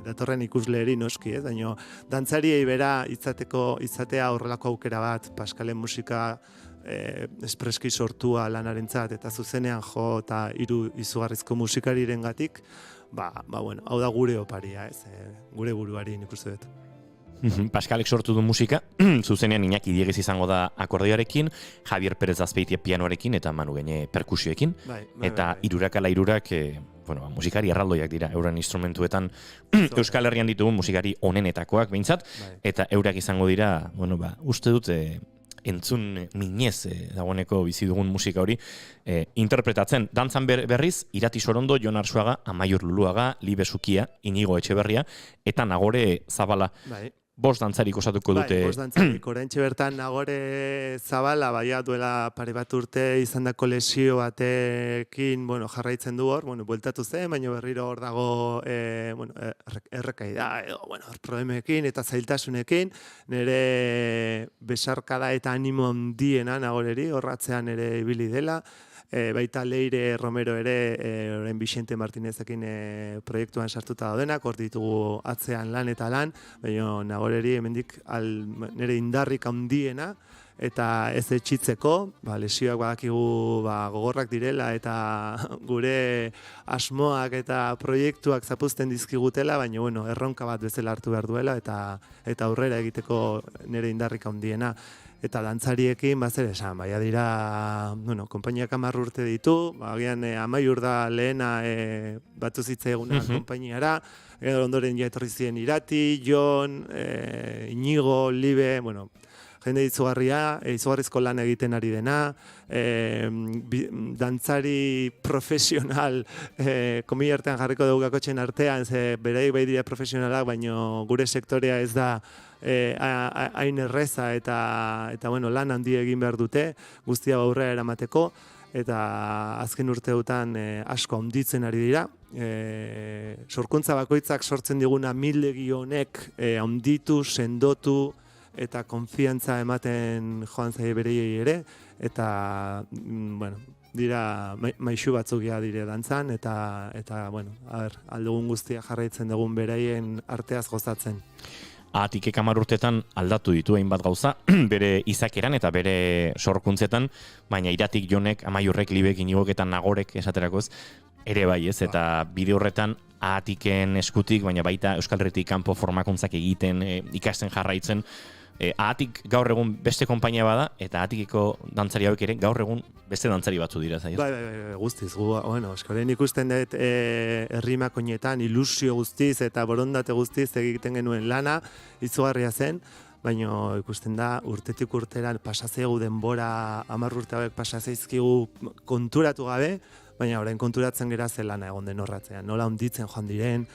datorren ikusleeri noski, ez? Baina dantzariei bera izatea horrelako aukera bat, Paskalen musika espreski sortua lanarentzat eta zuzenean jo eta 3 izugarrizko musikarirengatik, hau da gure oparia, ez? Gure buruari nik uste dut. Paskalek sortu du musika, zuzenean Iñaki Dieguez izango da akordioarekin, Javier Pérez Azpeitia pianoarekin eta Manu Gene perkusioekin, eta irurak ala irurak musikari erraldoiak dira euren instrumentuetan Euskal Herrian ditugun musikari onenetakoak behintzat, eta eurak izango dira, uste dut entzun minez dagoeneko bizi dugun musika hori interpretatzen. Dantzan berriz, Irati Sorondo, Jon Arsuaga, Amaiur Luluaga, Libe Sukia, Inigo Etxeberria, eta Nagore Zabala. Bost dantzarik osatuko dute. Bost dantzarik, oraintxe bertan Nagore Zabala, duela pare bat urte izandako lesio batekin, jarraitzen du hor, bueltatu zen, baina berriro hor dago, errekaida, edo, problemekin eta zailtasunekin, nire besarkada eta animo handiena Nagoreri, horratzean ere ibili dela, baita Leire Romero ere, orain Vicente Martinezekin proiektuan sartuta daudenak, hor ditugu atzean lan eta lan, baina Nagoreri hemendik nire indarrik handiena, eta ez etxitzeko, lesioak badakigu gogorrak direla, eta gure asmoak eta proiektuak zapuzten dizkigutela, baina erronka bat bezala hartu behar duela, eta aurrera egiteko nire indarrik handiena. Eta dantzariekin, zer esan, dira, konpainiak 10 urte ditu, agian Amaiur da lehena batu zitzaiguna konpainiara, ondoren ja etorri ziren Irati, Jon, Inigo, Libe, jende izugarrizko lan egiten ari dena, dantzari profesional, komila artean jarriko dugu kakotxen artean, beraik bai dira profesionalak, baina gure sektorea ez da hain erreza eta lan handi egin behar dute, guztia aurrera eramateko, eta azken urteotan asko handitzen ari dira. Sorkuntza bakoitzak sortzen diguna mildegi honek handitu, sendotu, eta konfiantza ematen joan zaie berei ere, eta, dira maixu batzuk dire dantzan, eta aldugun guztia jarraitzen dugun beraien arteaz gozatzen. Atikek 10 urtetan aldatu ditu hainbat gauza, bere izakeran eta bere sorkuntzetan, baina Iratik, Jonek, Amaiurrek, Libek, Inigok eta Nagorek esaterakoz, ere bai ez, eta bide horretan Atiken eskutik, baina baita Euskal Herritik kanpo formakuntzak egiten, ikasten jarraitzen, Ahatik gaur egun beste konpainia bada, eta Ahatikeko dantzari hauek ere gaur egun beste dantzari batzu dira, zaio? Bai, guztiz, bueno, eskoren ikusten dut herrimak oinetan ilusio guztiz eta borondate guztiz egiten genuen lana, izugarria zen, baina ikusten da urtetik urtera pasazegu denbora 10 urte hauek pasazeizkigu konturatu gabe, baina orain konturatzen gera zelana egon den horratzean, nola onditzen joan diren,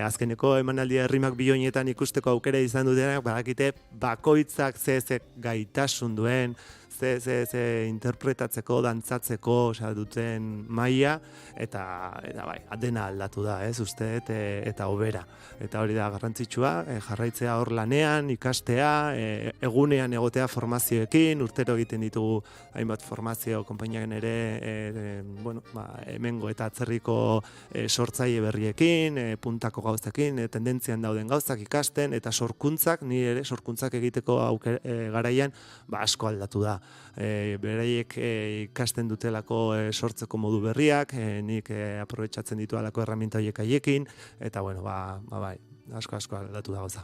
azkeneko emanaldia herrimak bioinetan ikusteko aukera izan dutenak, badakite bakoitzak ze gaitasun duen, ze interpretatzeko, dantzatzeko, duten maila, eta bai, dena aldatu da, uste, eta hobera. Eta hori da garrantzitsua, jarraitzea hor lanean, ikastea, egunean egotea formazioekin, urtero egiten ditugu hainbat formazio konpainiaken ere, hemengo eta atzerriko sortzaile berriekin, puntako gauzekin, tendentzian dauden gauzak ikasten, eta sorkuntzak, ni ere sorkuntzak egiteko garaian, asko aldatu da. Beraiek ikasten dutelako sortzeko modu berriak, nik aprobetxatzen ditu alako erraminta horiek haiekin, eta bai, asko aldatu da gauza.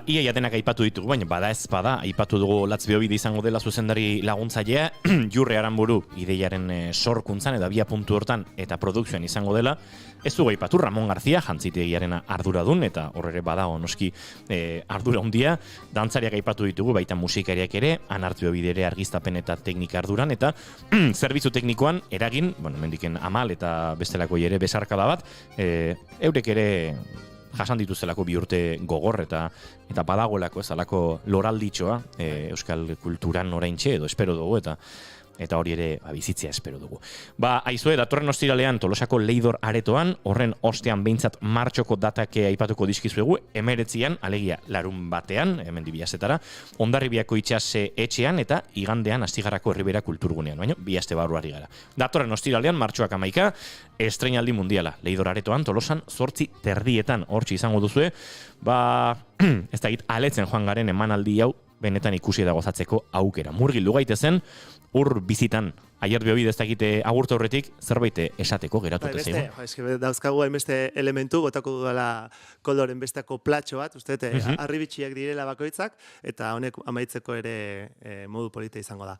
Ia jatenak aipatu ditugu, baina bada ez bada, aipatu dugu Latzbeobide izango dela zuzendari laguntzailea, Jurre Aranburu ideiaren sorkuntzan eta 2 puntu hortan eta produkzioan izango dela. Ez dugu aipatu Ramon Garzia, jantzitegiaren arduradun, eta horre badago noski ardura handia, dantzariak aipatu ditugu, baita musikariak ere, Anartbeobide ere argiztapen eta teknika arduran, eta zerbitzu teknikoan eragin, mendiken Amal eta bestelako ere besarkada bat, eurek ere jasan dituzelako 2 urte gogor eta badagoelako alako loralditxoa euskal kulturan oraintxe edo espero dugu eta hori ere bizitzea espero dugu. Aizue, datorren ostiralean Tolosako Leidor aretoan, horren ostean behintzat martxoko datak aipatuko dizkizuegu, 19an, alegia larun batean, hemen dibiazetara, Hondarribiako itxas etxean eta igandean Astigarrako Herribera kulturgunean, baina 2 aste barruari gara. Datorren ostiralean, martxoak 11, estreinaldi mundiala, Leidor aretoan, Tolosan 8:30 hortxe izango duzue, ez da aletzen joan garen emanaldi hau, benetan ikusi eta gozatzeko aukera. Murgildu gaitezen, ur bizitan, Aiartbeobide ez dakite agurtu horretik, zerbait esateko geratute zeigu. Eske dauzkagu hainbeste elementu, botako dudala koloren besteko platxo bat, uste, harribitxiak direla bakoitzak, eta honek amaitzeko ere modu polita izango da.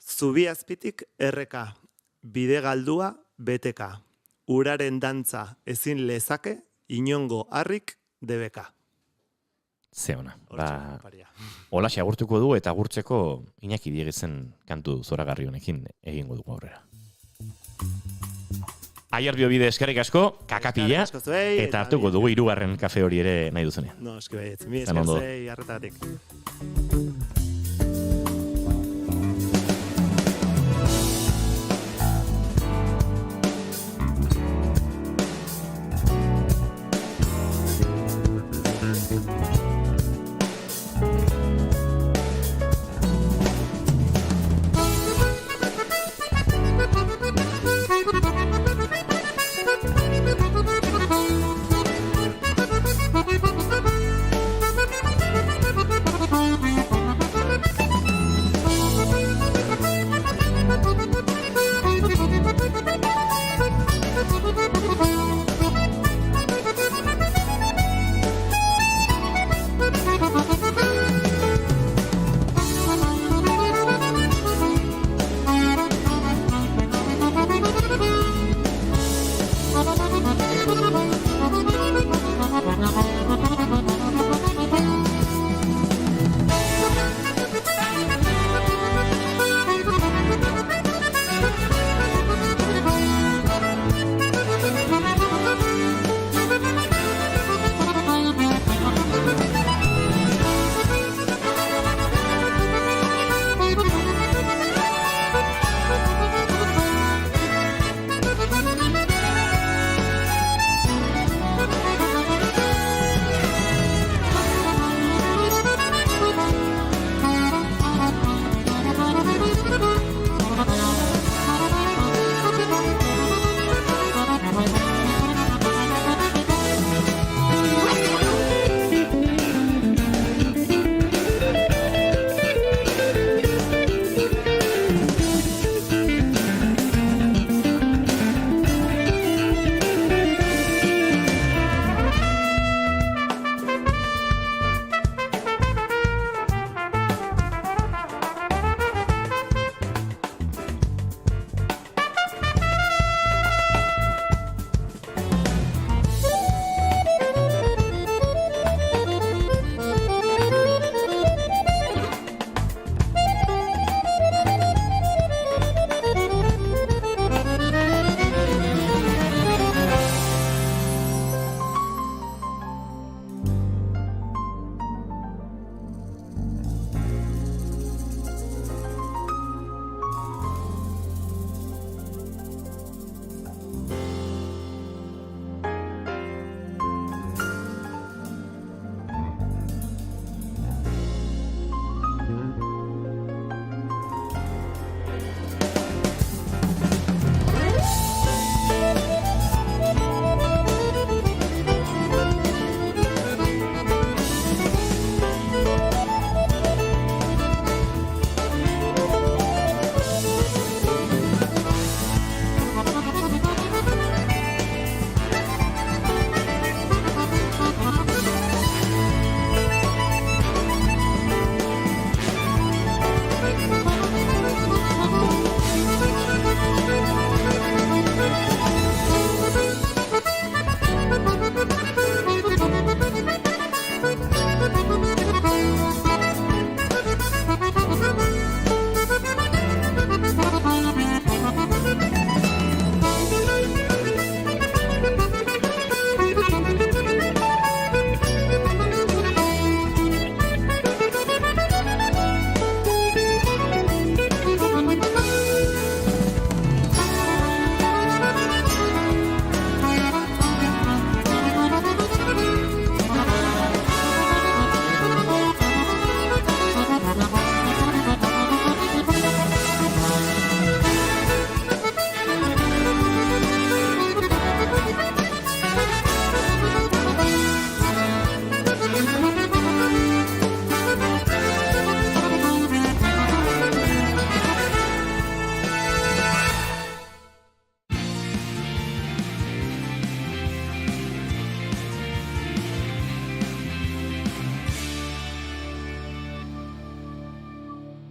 Zubi azpitik erreka, bide galdua beteka, uraren dantza ezin lezake, inongo harrik debeka. Ze ona. Holaxe agurtuko du eta agurtzeko Iñaki Dieguesen kantu zoragarri honekin egingo dugu aurrera. Aiartbeobide eskerrik asko, kakapila, eta hartuko dugu 3. kafe hori ere nahi duzunean. No, eski baietz, mi eskertzei arretatik.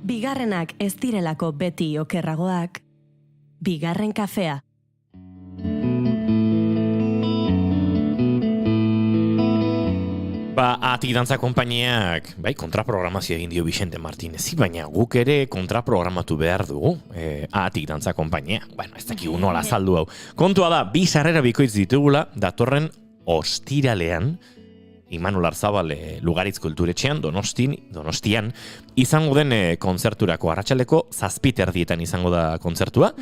Bigarrenak ez direlako beti okerragoak, bigarren kafea. Atik dantza konpainiak, kontraprogramazio egin dio Vicente Martinezi, baina guk ere kontraprogramatu behar dugu, Atik dantza konpainia. Bueno, ez dakigu nola azaldu hau. Kontua da, 2 sarrera bikoitz ditugula, datorren ostiralean, Imanol Arzabal Lugaritz Kulturetxean, Donostian, izango den kontzerturako arratsaldeko 7:30 izango da kontzertua,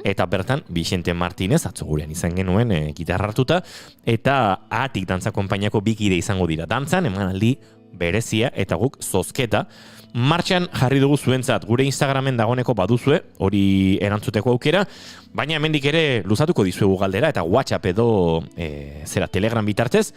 eta bertan Vicente Martinez, atzo gurean izan genuen gitarra hartuta, eta Atik dantza konpainiako 2 kide izango dira dantzan, emanaldi berezia, eta guk zozketa, martxan jarri dugu zuentzat, gure Instagramen dagoeneko baduzue, hori erantzuteko aukera, baina hemendik ere luzatuko dizuegu galdera, eta WhatsApp edo Telegram bitartez,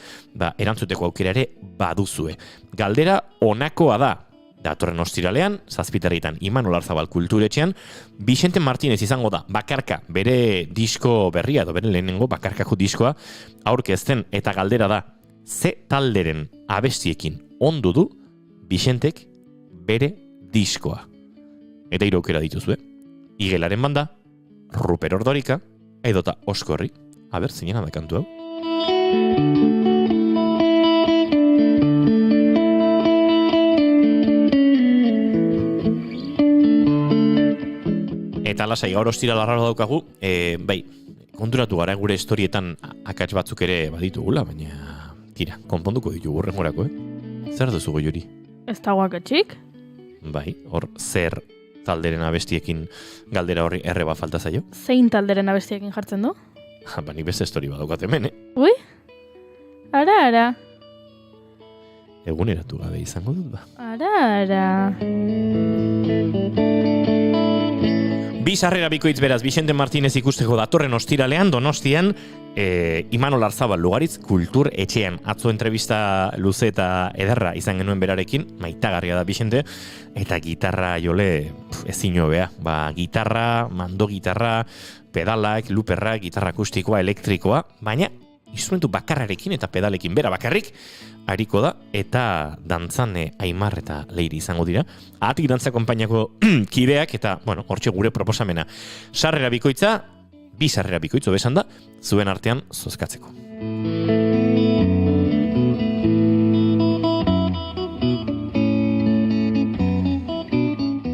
erantzuteko aukera ere baduzue. Galdera honakoa da, datorren ostiralean, 7:30 Imanol Arzabal Kulturetxean, Vicente Martinez izango da, bakarka, bere disko berria, edo bere lehenengo bakarkako diskoa, aurkezten, eta galdera da, ze talderen abestiekin ondu du Vicentek bere diskoa. Eta 3 aukera dituzue. Igelaren banda, Ruper Ordorika, edota Oskorri. Aber, zinena da kantu hau. Eta lasai, gaur ostira larraro daukagu, konturatu gara gure historietan akats batzuk ere baditugula, baina tira, konponduko ditugu horrengorako, Zer duzu Goiuri? Ez dago akatsik? Bai, hor zer talderen abestiekin galdera horri erreba falta zaio? Zein talderen abestiekin jartzen du? Nik beste histori badaukat hemen, Ui? Ara. Eguneratu gabe izango dut, Ara. 2 sarrera bikoitz beraz, Vicente Martinez ikusteko datorren ostiralean, Donostian, Imanol Arzabal Lugaritz Kultur etxean. Atzo entrevista luze eta ederra izan genuen berarekin, maitagarria da Vicente, eta gitarra jole ezin hobea. Gitarra, mando gitarra, pedalak, luperrak, gitarra akustikoa, elektrikoa, baina instrumentu bakarrarekin eta pedalekin bera bakarrik ariko da, eta dantzan Aimar eta Leiri izango dira. Atik dantza konpainiako kideak, eta, hortxe gure proposamena. Sarrera bikoitza, 2 sarrera bikoitzo besan da, zuen artean zozkatzeko.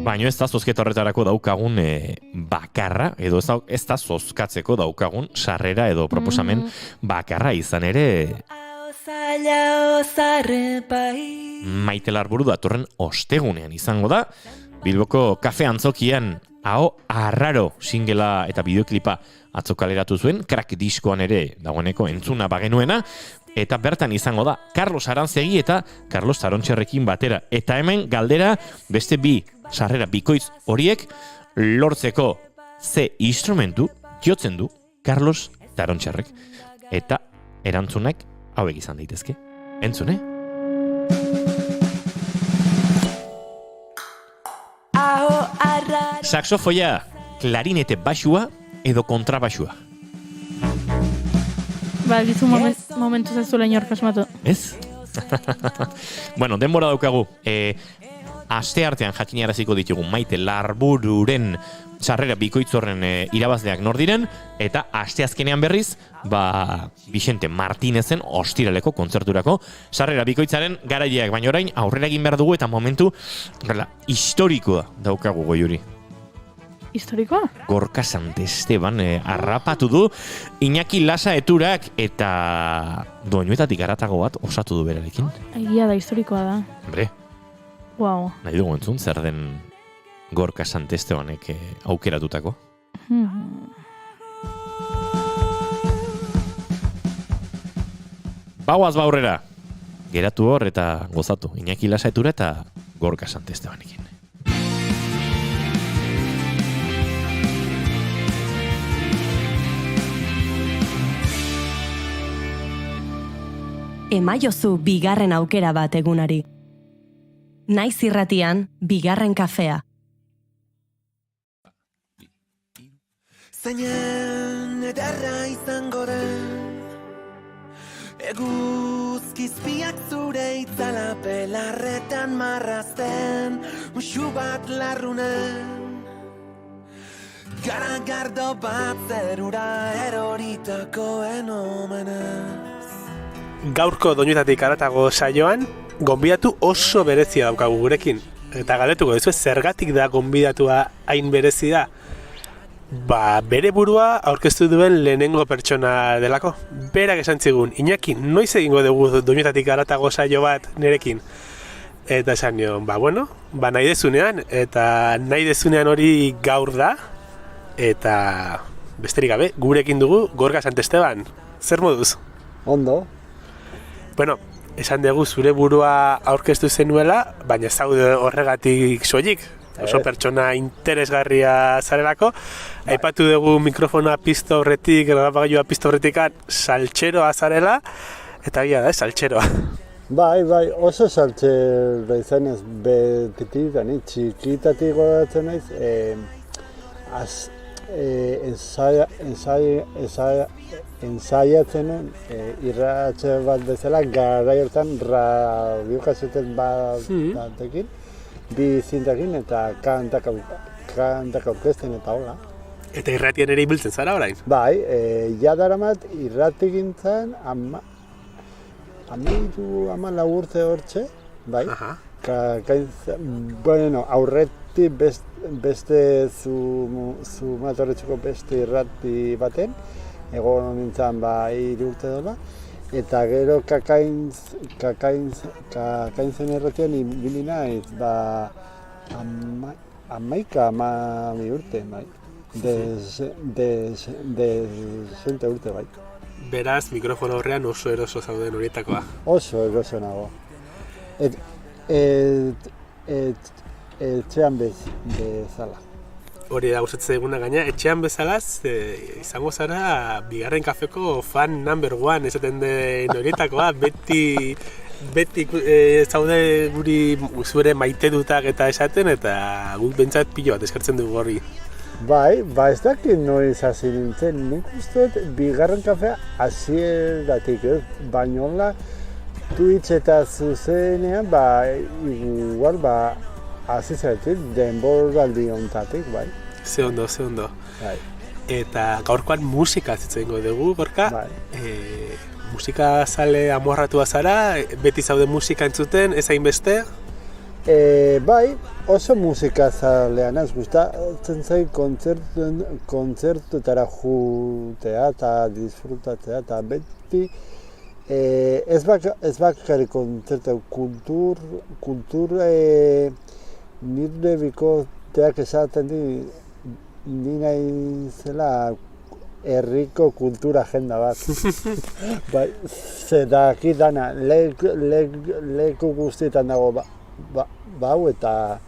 Baina ez da zozketa horretarako daukagun bakarra, edo ez da zozkatzeko daukagun sarrera edo proposamen bakarra izan ere. Maite Larburu datorren ostegunean izango da, Bilboko kafe antzokian Aho Arraro singela eta bideoklipa atzo kaleratu zuen, Crack diskoan ere dagoeneko entzuna bagenuena, eta bertan izango da Carlos Arantzegi eta Carlos Tarontxerrekin batera. Eta hemen galdera beste 2 sarrera bikoitz horiek lortzeko ze instrumentu jotzen du Carlos Tarontxerrek. Eta erantzunak hauek izan daitezke. Entzune? Saxofoia, klarinete basua edo kontrabasua? Gizu momentu zazuela inork asmatu. Ez? Denbora daukagu. Aste artean jakinaraziko ditugu Maite Larbururen sarrera bikoitzorren irabazleak nor diren, eta asteazkenean berriz, Vicente Martinezen ostiraleko kontzerturako sarrera bikoitzaren garaileak, baina orain aurrera egin behar dugu eta momentu historikoa daukagu Goiuri. Historikoa? Gorka Santesteban harrapatu du Iñaki Lasa Eturak eta doinuetatik haratago bat osatu du berarekin. Egia da, historikoa da. Hombre. Wow. Nahi dugu entzun, zer den Gorka Santestebanek aukeratutako. Bauaz baurrera. Geratu hor eta gozatu. Iñaki Lasa Etura eta Gorka Santestebanekin. Emaiozu bigarren aukera bat egunari. Naiz irratian, bigarren kafea. Zainan edarra izango den eguzki izpiak zure itzala belarretan marrazten, musu bat larrunen. Garagardo bat zerura eroritakoen omenez. Gaurko Doinuetatik haratago saioan, gonbidatu oso berezia daukagu gurekin. Eta galdetuko dizu, zergatik da gonbidatua hain berezia? Bere burua aurkeztu duen lehenengo pertsona delako. Berak esan zigun, Iñaki, noiz egingo dugu Doinuetatik haratago saio bat nirekin? Eta esan nion, nahi dezunean, eta nahi dezunean hori gaur da, eta besterik gabe, gurekin dugu Gorka Santesteban. Zer moduz? Ondo. Bueno, esan dugu zure burua aurkeztu zenuela, baina zaude horregatik soilik. Oso pertsona interesgarria zarelako. Aipatu dugu mikrofonoa piztu horretik, grabagailua piztu horretikan, saltxeroa zarela, eta gira da, saltxeroa. Bai, oso saltxeroa izanez, betitan, txikitatik goratzen naiz, ensaiatzen irratxe bat bezala, garai hortan radiokasetet batekin, bi zintakin eta kantak aurkezten eta hola. Eta irratien ere ibiltzen zara orain? Bai, jadaramat irratigintzan 14 urte hortxe, bai. Aurretik beste Zumatorretxeko beste irrati baten, egon nintzen 3 urte dola, eta gero kakainzen irratian ibili naiz, 12 urte, bai. Desente urte, bai. Beraz, mikrofono horrean oso eroso zauden horietakoa. Oso eroso nago. Etxean bezala. Hori da gustatzen eguna gaina, etxean bezalaz, izango zara bigarren kafeko fan number 1 esaten den horietakoa, beti zaude guri zure maite dutak eta esaten, eta guk bentsat pilo bat eskertzen dugu hori. Bai, ez dakit noiz hasi nintzen, nik uste bigarren kafea hasieratik, baina hola Twitch eta zuzenean, igual, hasi zaitik, denboraldi honetatik, bai. Ze ondo. Bai. Eta gaurkoan musika zitzen dugu, Gorka. Bai. Musika zale amorratua zara, beti zaude musika entzuten, ez hainbeste? Bai, oso musika zalean ez gustatzen zait kontzertutara jutea eta disfrutatzea, eta beti ez bakarrik kontzertu, kultur nire bikoteak esaten ni nahi zela herriko kultura agenda bat. Bai, zedaki dana, leku guztietan dago bau eta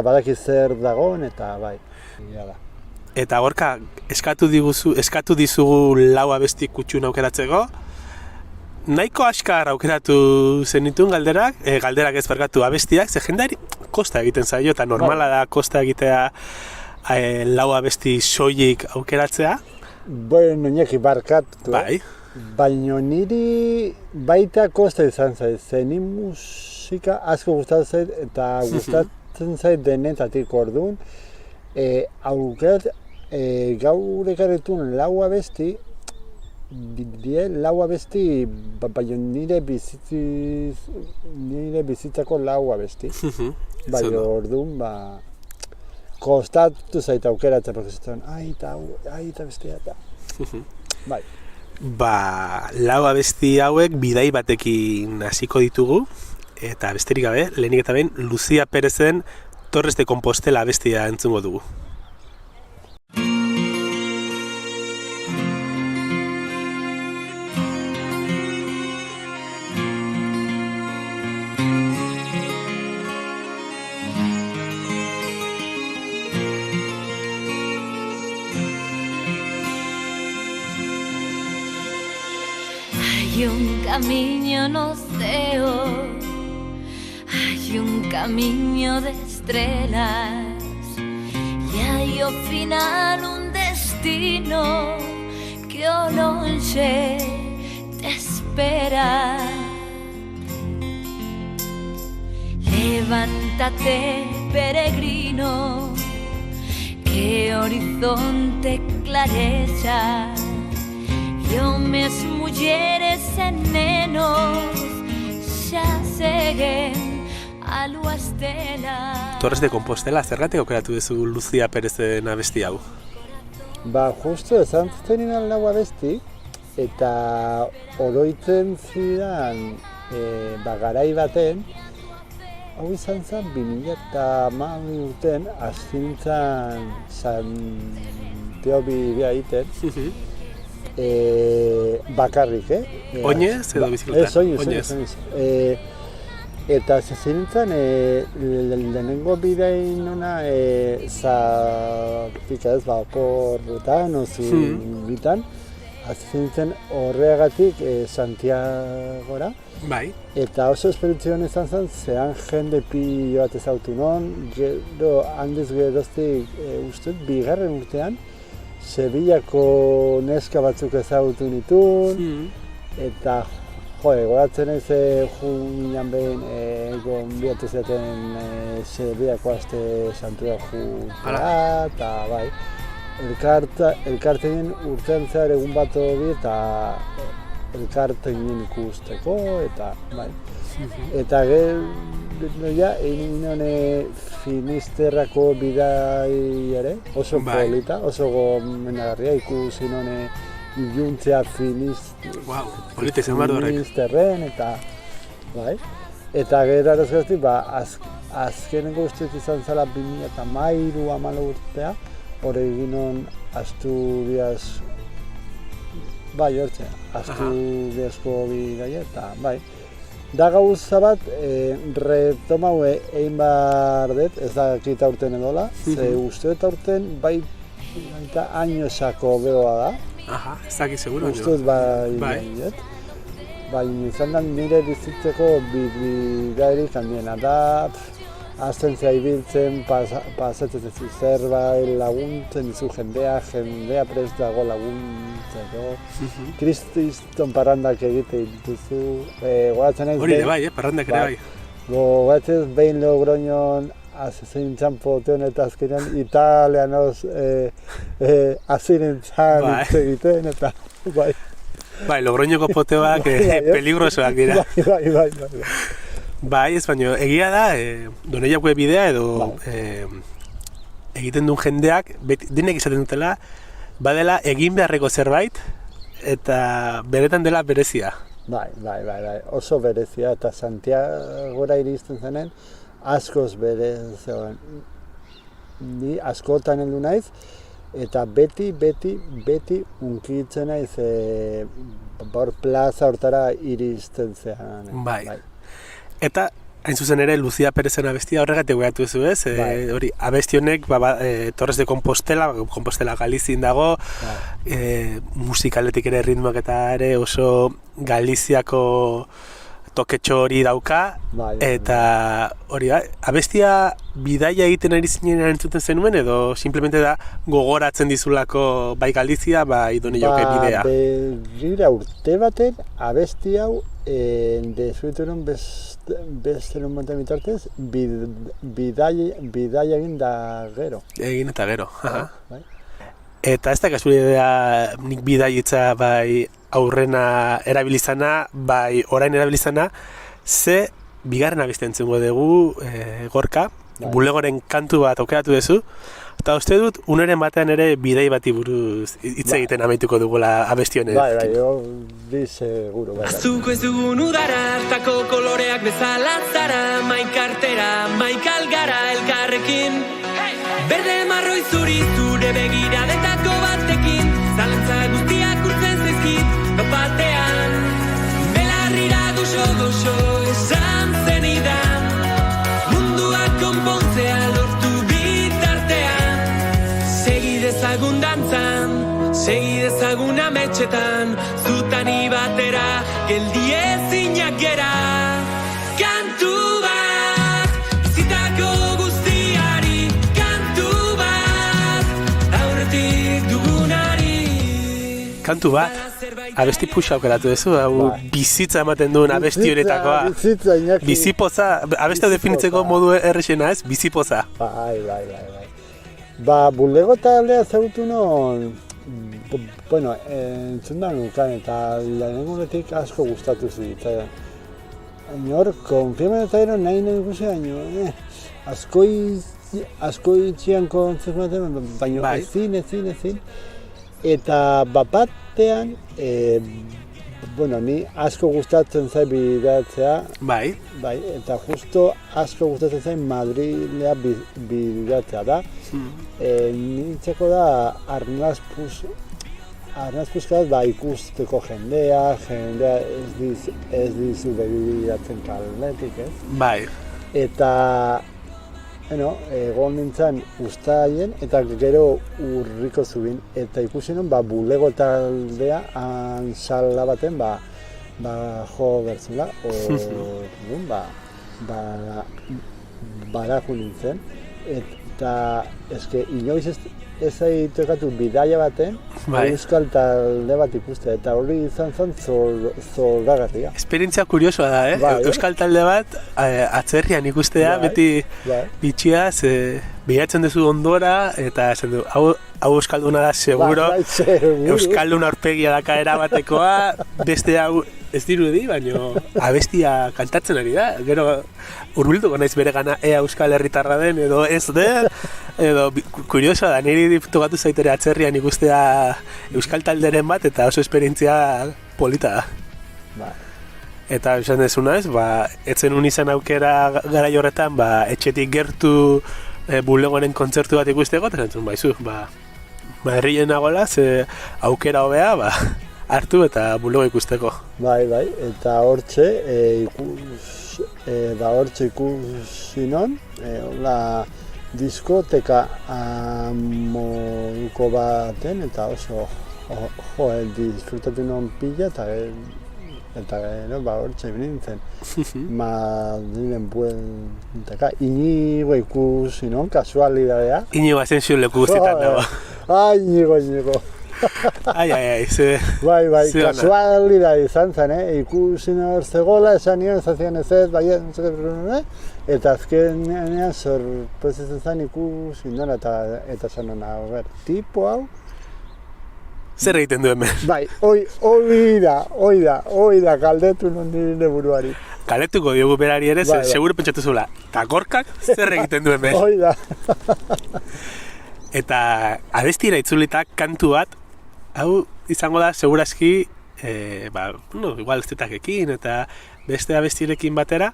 badaki zer dagoen eta bai. Eta Gorka, eskatu dizugu 4 abesti kutxun aukeratzeko. Nahiko askar aukeratu zenituen galderak ez barkatu abestiak, ze jendari kosta egiten zaio eta normala da kosta egitea 4 abesti soilik aukeratzea. Bueno, Iñaki barkatu. Bai. Baina niri baita kosta izan zait, zeni musika asko gustatzen zait eta gustatzen zait denetatik orduan. Gaur ekarretun 4 abesti, baina nire bizitzako 4 abesti. Baina orduan, kostatu zait aukeratzen, porque zaten, eta bestia eta. Bai. 4 abesti hauek bidai batekin hasiko ditugu, eta besterik gabe, lehenik eta behin, Lucia Perezen Torres de Compostela abestia entzungo dugu. Hay un camino no sé, hay un camino de estrellas y hay al final un destino que o longe te espera. Levántate, peregrino, que horizonte clareza, e homes, mulleres e nenos xa seguen a lua estela. Torres de Compostela, zergatik aukeratu duzu Lucia Perezen abesti hau? Ba, justu esan zuten lau abesti, eta oroitzen zidan garai baten, hau izan zen 2012 urten, hasi nintzen Santiago bidea egiten, bakarrik, Oinez edo bizikleta? Ez, oinez. Eta zezin nintzen, lehenengo bidein ona, zatika ez, porretan, ozin bitan, hasi nintzen horreagatik Santiagora. Bai. Eta oso esperientzia hon izan zen, zehan jende pilo bat ezautu non, gero handiz geroztik ustut, bigarren urtean, Sevillako neska batzuk ezagutu nituen, eta goratzen ez juinan behin gonbiatu zaten Sevillako aste santua jutea, eta bai, elkartein urtean zehar egun bat hori eta elkartein ikusteko, eta bai. Eta gero ja, egin hone Finisterrako bidai ere, oso polita, oso gomendagarria, ikusi hone iluntzea Finisterren, eta bai. Eta gero arazgaztik, azkenengo ustez izan zela 2013 urtea, hori egin hon Asturias, bai, hortzea, Asturiasko bidaia, eta bai. Da gauza bat, retomau egin behar dut, ez da kita urten edola, ze uste dut urten bai eta añosako behoa da. Aha, ez dakit seguro. Uste dut bai dut. Bai, izan da nire bizitzeko bidairik handiena da, azten zea ibiltzen, pasatzen ez zerbait laguntzen dizu jendea prest dago laguntzeko. Kriston parrandak egite dituzu. Goratzen ez hori bai, parrandak ere bai. Goratzen ez behin Logroñon azezen txampoteon eta azkenean italianoz azirentzan hitz egiten eta bai. Bai, Logroñoko poteoak peligrosoak dira. Bai. Bai, ez baino, egia da, Doneiako bidea edo egiten duen jendeak, denek izaten dutela, badela egin beharreko zerbait, eta beretan dela berezia. Bai, oso berezia, eta Santiagora iristen zenen, askoz berezia. Ni askotan heldu naiz, eta beti unkitzen naiz, bor plaza hortara iristen zean. Bai. Eta, hain zuzen ere, Lucia Perezen abestia horregatik goiatu duzu ez? Hori, abesti honek, Torres de Compostela Galizien dago, musikaletik ere ritmoak eta ere oso Galiziako toketxo hori dauka, eta hori da, abestia bidaia egiten ari zinen entzuten zenuen, edo simplemente da gogoratzen dizulako bai Galizia, bai Doneioke bidea? Begira urte baten, abesti hau dezueturon beste non baten bitartez, bidaia egin da gero. Egin eta gero, Eta ez da kasualidadea nik bidaitza bai aurrena erabilizana, bai orain erabilizana, ze bigarren abesti entzungo dugu Gorka, bulegoren kantu bat aukeratu duzu, eta uste dut uneren batean ere bidai bati buruz hitz egiten amaituko dugula abesti honen. Bai, hori seguro. Azuko ez dugun udara, hartako koloreak bezala zara, maikartera, maikalgara elkarrekin. Berde marroi zuri zure begiradetako batekin, zalantza guztiak urtzen zaizkit, batean. Belarrira goxo esan zenidan, munduak konpontzea lortu bitartean. Segi dezagun dantzan, segi dezagun ametxetan, zutani batera, geldi ezinak gera. Kantu bat, bizitako guztiari, kantu bat, abesti puxa aukeratu duzu, hau bizitza ematen duen abesti horetakoa. Bizitza, Iñaki. Bizipoza, abesti definitzeko modu errexena ez, bizipoza. Bai. Ba, bulego taldea zautu non, bueno, entzun da nukan eta lehenengonetik asko gustatu zitzaidan. Hor, konfirmatzen nahi ikusi baino, asko itxian kontzertu baina ezin. Eta batean, bueno, ni asko gustatzen zai bideratzea. Bai, eta justo asko gustatzen zai Madrilea bideratzea da. Nintzeko da arnaz puskaz ikusteko jendea ez dizu begiratzen kaletik, ez? Bai. Eta, egon nintzen ustaien eta gero urriko zubin. Eta ikusi non, bulego taldea sala baten, jo bertzula, baraju nintzen. Eta, eske, inoiz ez tokatu bidaia baten, euskal talde bat ikustea, eta hori izan zen zoragarria. Esperientzia kuriosoa da, euskal talde bat atzerrian ikustea, beti bitxia, bilatzen duzu ondora, eta esan du, hau euskalduna da, seguro, euskaldun aurpegia daka erabatekoa, beste hau ez dirudi, baina abestia kantatzen ari da, gero hurbilduko naiz bere gana ea euskal herritarra den, edo ez den, edo kuriosoa da, niri tokatu zaitere atzerrian ikustea euskal talderen bat, eta oso esperientzia polita da. Eta esan dezuna ez, etzen izan aukera garai horretan, etxetik gertu bulegoaren kontzertu bat ikusteko, eta zentzun, baizu, herrien nagoela, ze aukera hobea, hartu eta bulego ikusteko. Bai, eta hortxe ikusi non, diskoteka moduko baten, eta oso disfrutatu non pila, eta hortxe nintzen. Madrilen bueltaka, Iñigo ikusi non, kasualidadea. Iñigo Asensio leku guztietan dago. Iñigo. Ai, ze... Bai, kasualidade izan zen, ikusi hor zegoela, esan nion, zazian ez, eta azkenean sorpresatzen zen ikusi nora, eta esan nona, tipo hau... Zer egiten du hemen? Bai, hoi da, galdetu non nire buruari. Galdetuko diogu berari ere, seguro pentsatu zula, eta gorkak zer egiten du hemen? Hoi da. Eta abestira itzulitak kantu bat, hau izango da segurazki, igual estetakekin eta beste abestirekin batera,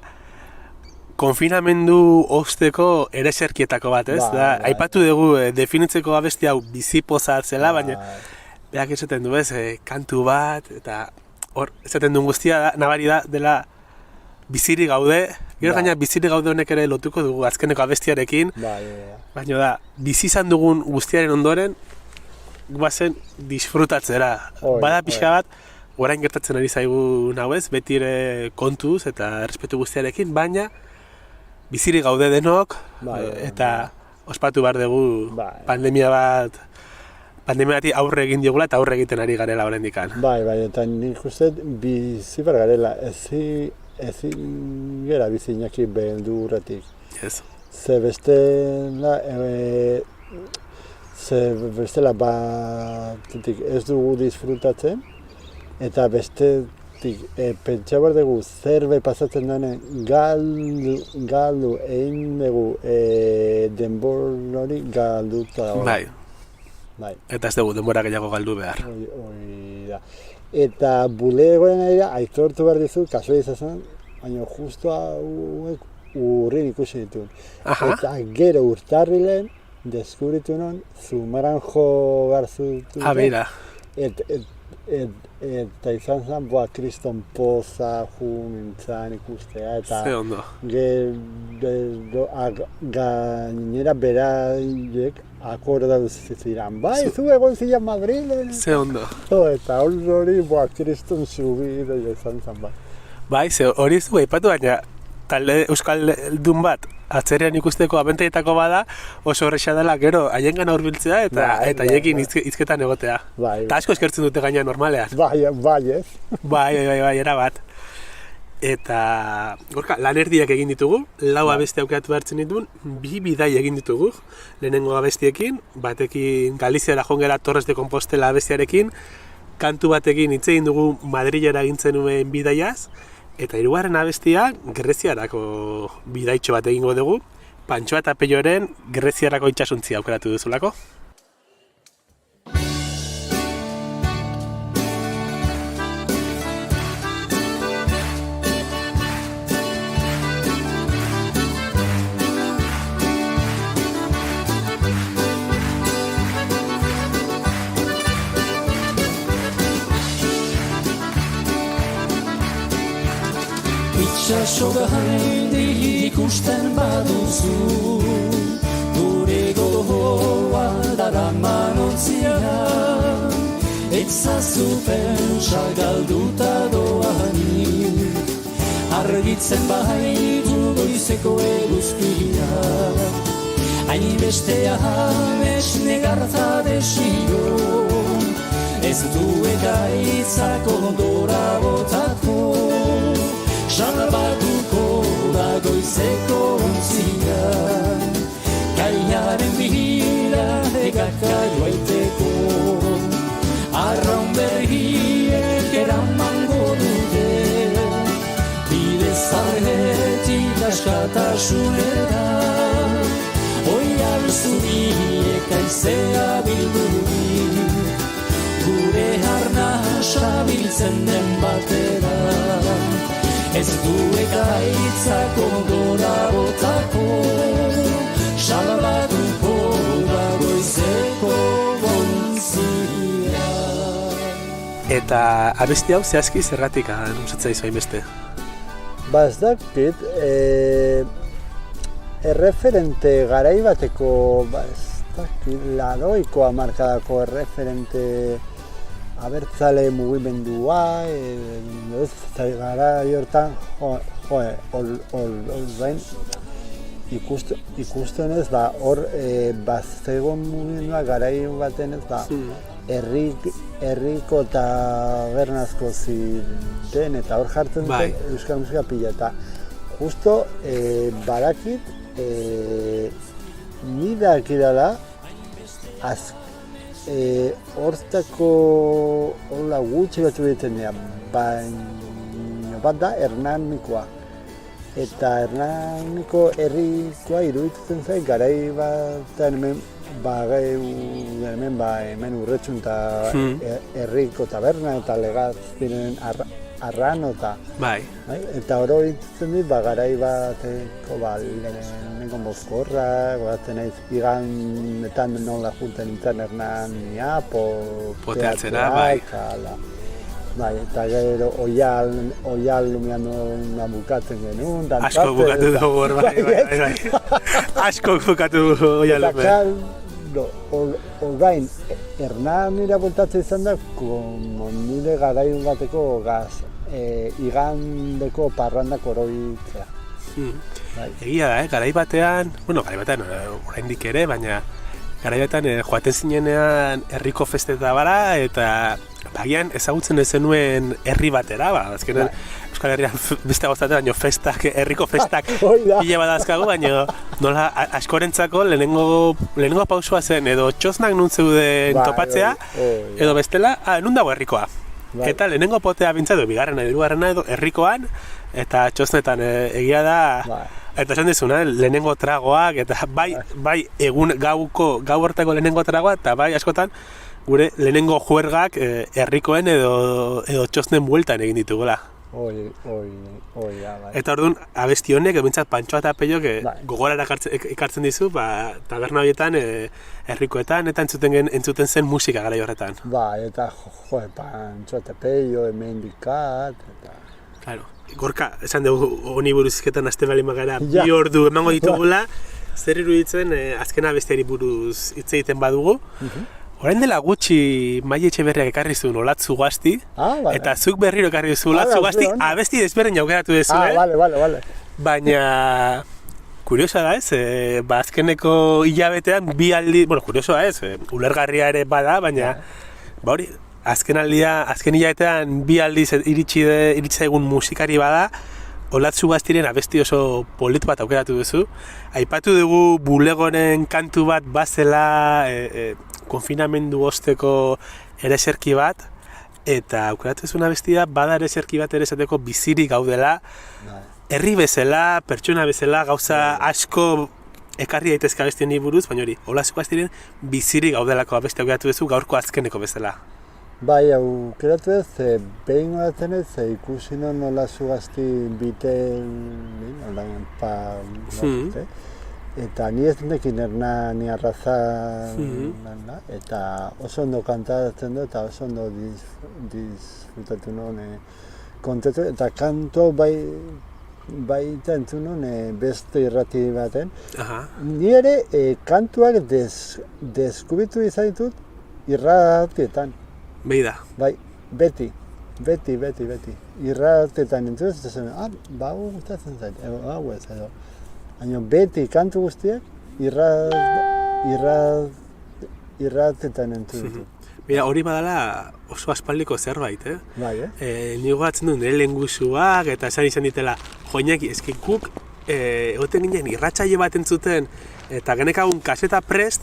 konfinamendu osteko ereserkietako bat, ez? Aipatu dugu definitzeko abesti hau bizipoza zela, baina berak esaten du, ez, kantu bat, eta hor, esaten duen guztia nabari da dela biziri gaude, gero gaina biziri gaude honek ere lotuko dugu azkeneko abestiarekin, baina da, bizi izan dugun guztiaren ondoren, guazen disfrutatzera. Bada pixka bat, orain gertatzen ari zaigu nahuez, beti ere kontuz eta errespetu guztiarekin, baina biziri gaude denok, eta ospatu behar dugu pandemia bati aurre egin diogula eta aurre egiten ari garela oraindikan. Bai, eta nik uste bizi behar garela, ezin gara bizi Iñaki beldurretik. Ez. Ze bestela batetik ez dugu disfrutatzen, eta bestetik pentsa behar dugu zerbe pasatzen denen galdu egin dugu denbor hori galduta dago. Bai. Eta ez dugu denbora gehiago galdu behar. Hori da. Eta bulegoen aira aitortu behar dizu, kasua izan, baina justu hauek urrin ikusi dituen. Eta gero urtarrilen, deskubritu non, Zumaranjo garzutu. Bera. Eta izan zen, kriston poza nintzen ikustea, eta ze ondo. Gainera beraiek akordatu ziren, bai, zu egon ziren Madrilen. Ze ondo. Eta hori, kriston subida izan zen, bai. Bai, hori zu aipatu, baina talde euskaldun bat atzerrean ikusteko abentaietako bada, oso horrexea dela, gero, haiengan hurbiltzea eta haiekin hizketan egotea. Eta asko eskertzen dute gaina normalean. Bai, ez? Bai, erabat. Eta, gorka, lan erdiak egin ditugu, 4 abesti aukeratu behartzen dituen, 2 bidai egin ditugu, lehenengo abestiekin, batekin Galiziara jongera Torres de Compostela abestiarekin, kantu batekin hitz egin dugu Madrilera egintzen nuen bidaiaz, eta 3. abestia Greziarako bidaitxo bat egingo dugu, Pantxoa eta Peioren Greziarako itxasuntzi aukeratu duzulako. Itxaso gaindik ikusten baduzu, gure gogoa daraman ontzian, etzazu pentsa galduta doanik, argitzen baitu goizeko eguzkia, hainbeste ames negarta desio, ez du ekaitzako ondora botako, salbatuko da goizeko ontzia, kaiaren bila egaka joaiteko, arraun berriek eramango dute, bide zarretik askatasunera, oial zuriek aizea bildurik, gure arnasa biltzen den batera, ez du ekaitzako ondora botako, salbatuko da goizeko ontzia. Eta abesti hau zehazki zergatik gustatzen zaizu hainbeste? Ba ez dakit, erreferente garai bateko, ez dakit, 80ko hamarkadako erreferente abertzale mugimendua, gara hortan, bain, ikusten ez, hor baztegon mugimendua garai baten ez, herriko eta gernazko ziren, eta hor jartzen duten euskal musika pila, eta justo barakit, nidakidala, hortako hola gutxi batzu egiten dira, baina bat da Hernanikoa. Eta Hernaniko herrikoa iruditzen zait, garai batean hemen urretxun eta herriko taberna eta legazpinen arrano eta... Eta oro ditzen dit, garai bateko lehenengo mozkorra, gozatzen naiz iganetan nola junten nintzen Hernania, poteatzera, eta gero oial lumean bukatzen genuen, asko bukatu dugu hor, asko bukatu oial lumean. Orain, Hernanira bultatzen izan da, nire garai bateko igandeko parrandak oroitzea. Egia da, garai batean, oraindik ere, baina garai batean joaten zinenean herriko festetara eta bagian ezagutzen ez zenuen herri batera, azkenean Euskal Herrian beste goztate, baina festak, herriko festak pila badazkagu, baina nola askorentzako lehenengo pausua zen, edo txosnak nun zeuden topatzea, edo bestela, nun dago herrikoa. Eta lehenengo potea bintzatu, bigarrena, hirugarrena edo herrikoan, eta txosnetan egia da, eta esan dizuna, lehenengo tragoak, eta bai egun gau hortako lehenengo tragoa, eta bai askotan, gure lehenengo juergak herrikoen edo txosnen bueltan egin ditugula. Eta orduan, abesti honek, bintzat Pantxoa eta Peiok gogorara ekartzen dizu, taberna horietan, herrikoetan, eta entzuten zen musika garai horretan. Eta Pantxoa eta Peio, hemendikat, eta... Claro, Gorka, esan dugu honi buruzketan aste bali magara, 2 ordu emango ditugula, zer iruditzen azkena abestiari buruz hitz egiten badugu. Orain dela gutxi Maia Etxeberriak ekarri zuen Olatzu Gazti, eta zuk berriro ekarri zuen Olatzu Gazti, abesti desberdin aukeratu duzu, Vale. Baina Kuriosa da ez, azkeneko hilabetean bi aldi, kuriosoa ez, ulergarria ere bada, baina, hori, azken hilabetean bi aldiz iritsi zaigun musikari bada, Olatzu Gaztiren abesti oso polit bat aukeratu duzu. Aipatu dugu bulegoren kantu bat bazela konfinamendu osteko ereserki bat, eta aukeratu duzun abestia bada ereserki bat ere esateko bizirik gaudela, herri bezala, pertsona bezala, gauza asko ekarri daitezke abestieni buruz, baina hori, Olatzu Gaztiren bizirik gaudelako abesti aukeratu duzu gaurko azkeneko bezala. Bai, aukeratu ez, behin batzen ez, ikusi non Olatzu Gazti biten, eta ni ez nekin ni arraza, eta oso ondo kantatzen du, eta oso ondo disfrutatu nuen kontetu, eta kantu baita entzun nuen beste irrati baten. Ni ere kantuak deskubritu izan ditut irratietan. Beida. Bai, beti. Irratetan entzun ez zen, gustatzen zait, hau ez edo. Baina beti kantu guztiak irratetan entzun ditu. Bera, hori badala oso aspaldiko zerbait, Bai, Ni gogatzen du nire lengusuak eta izan ditela, joinaki, eski guk egoten ginen irratsaio bat entzuten eta genekagun kaseta prest,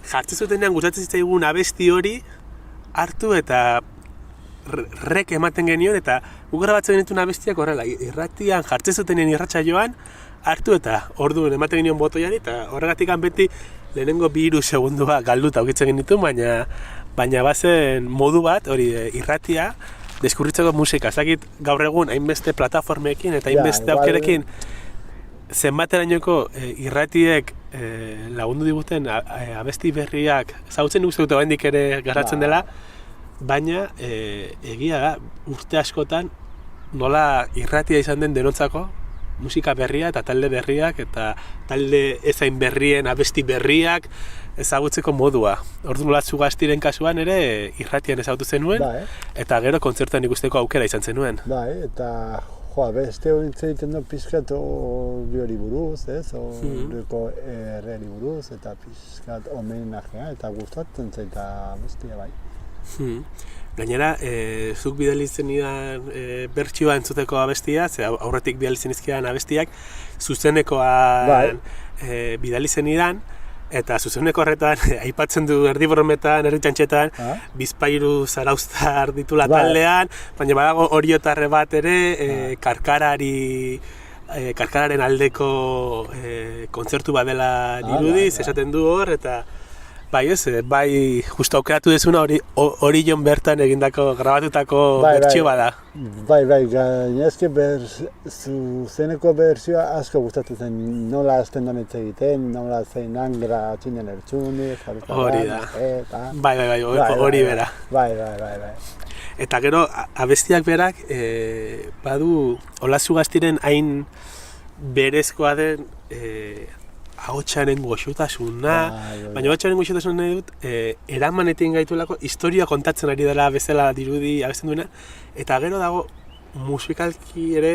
jartzen zutenean gustatzen zitzaigun abesti hori, hartu eta rek ematen genion eta guk grabatzen genituen abestiak horrela, irratian jartzen zutenean irratsaioan, hartu eta orduan ematen genion botoiari eta horregatik beti lehenengo 2-3 segundua galduta aukitzen genitu, baina bazen modu bat, hori irratia, deskurritzeko musika. Zakit gaur egun hainbeste plataformekin eta hainbeste aukerekin zenbaterainoko irratiek lagundu diguten abesti berriak zautzen guzti dute oraindik ere garatzen dela, baina egia da urte askotan nola irratia izan den denontzako musika berria eta talde berriak eta talde ezain berrien abesti berriak ezagutzeko modua. Orduan Olatzu Gaztiren kasuan ere irratian ezagutu zenuen eta gero kontzertuan ikusteko aukera izan zenuen. Bai, eta beste hori egiten du pixkat hori buruz, horreko herriari buruz, eta pixkat homenajea, eta gustatzen zaita bestia bai. Gainera, zuk bidali zenidan bertsioa entzuteko abestia, aurretik bidali zenizkidan abestiak, zuzenekoan bidali zenidan, eta zuzeneko horretan, aipatzen du erdibrometan, erditxantxetan, Bizpahiru zarauztar ditula taldean, baina badago oriotarre bat ere, karkararen aldeko kontzertu bat dela dirudiz, esaten du hor, eta bai, justu aukeratu dezuna hori jon bertan egindako, grabatutako bertsio bada. Bai, gainezke zuzeneko bertsioa asko gustatu zen, nola azten dan egiten, nola zein angra txinen ertzuni, hori da. Bai, hori bera. Bai. Eta gero, abestiak berak, badu Olatzu Gaztiren hain berezkoa den ahotsaren goxotasuna, baina ahotsaren goxotasuna nahi dut, eramanetik gaituelako historia kontatzen ari dela bezala dirudi abesten duena, eta gero dago musikalki ere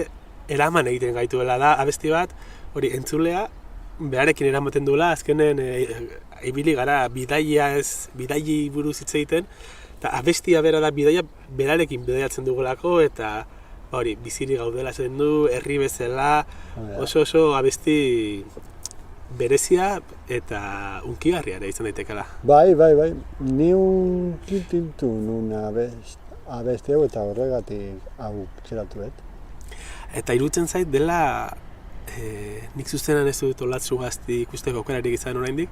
eraman egiten gaituela da abesti bat, hori entzulea, beharekin eramaten duela, azkenen ibili gara bidaili buruz hitz egiten, eta abestia bera da bidaia berarekin bidaiatzen dugulako, eta hori, bizirik gaudela zen du, herri bezala, oso abesti berezia eta unkigarria ere izan daitekela. Bai. Ni unkitintu nun abesti hau eta horregatik hau txeratuet. Eta iruditzen zait dela, nik zuzenan ez dut Olatzu Gazti ikusteko aukerarik izan oraindik,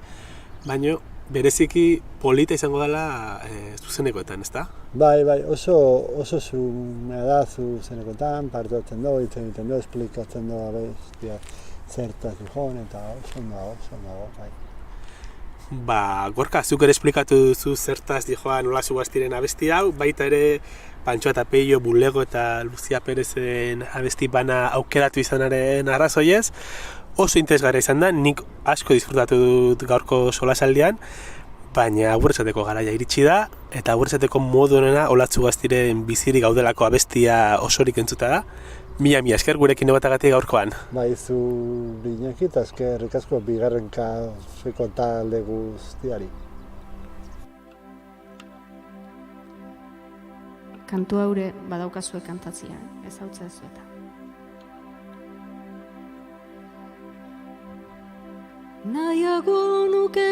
baina bereziki polita izango dela zuzenekoetan, ezta? Bai, oso zumea da zuzenekoetan, parte hartzen du, hitz egiten du, esplikatzen du abestia. Zertaz dijon eta oso nago, bai. Gorka, zuk ere esplikatu duzu zertaz dijoan Olatzu Gaztiren abesti hau, baita ere Pantxo eta Peio, Bulego eta Lucia Perezen abesti bana aukeratu izanaren arrazoiez, oso interesgarria izan da, nik asko disfrutatu dut gaurko solasaldian, baina aguretzateko garaia iritsi da, eta aguretzateko modu honena Olatzu Gaztiren bizirik gaudelako abestia osorik entzuta da, Mila esker gurekin egotagatik gaurkoan. Bai, zu Iñaki, eta eskerrik asko bigarren kafeko talde guztiari. Kantu haure badaukazue kantatzia, ez hautza ez eta. Nahiago nuke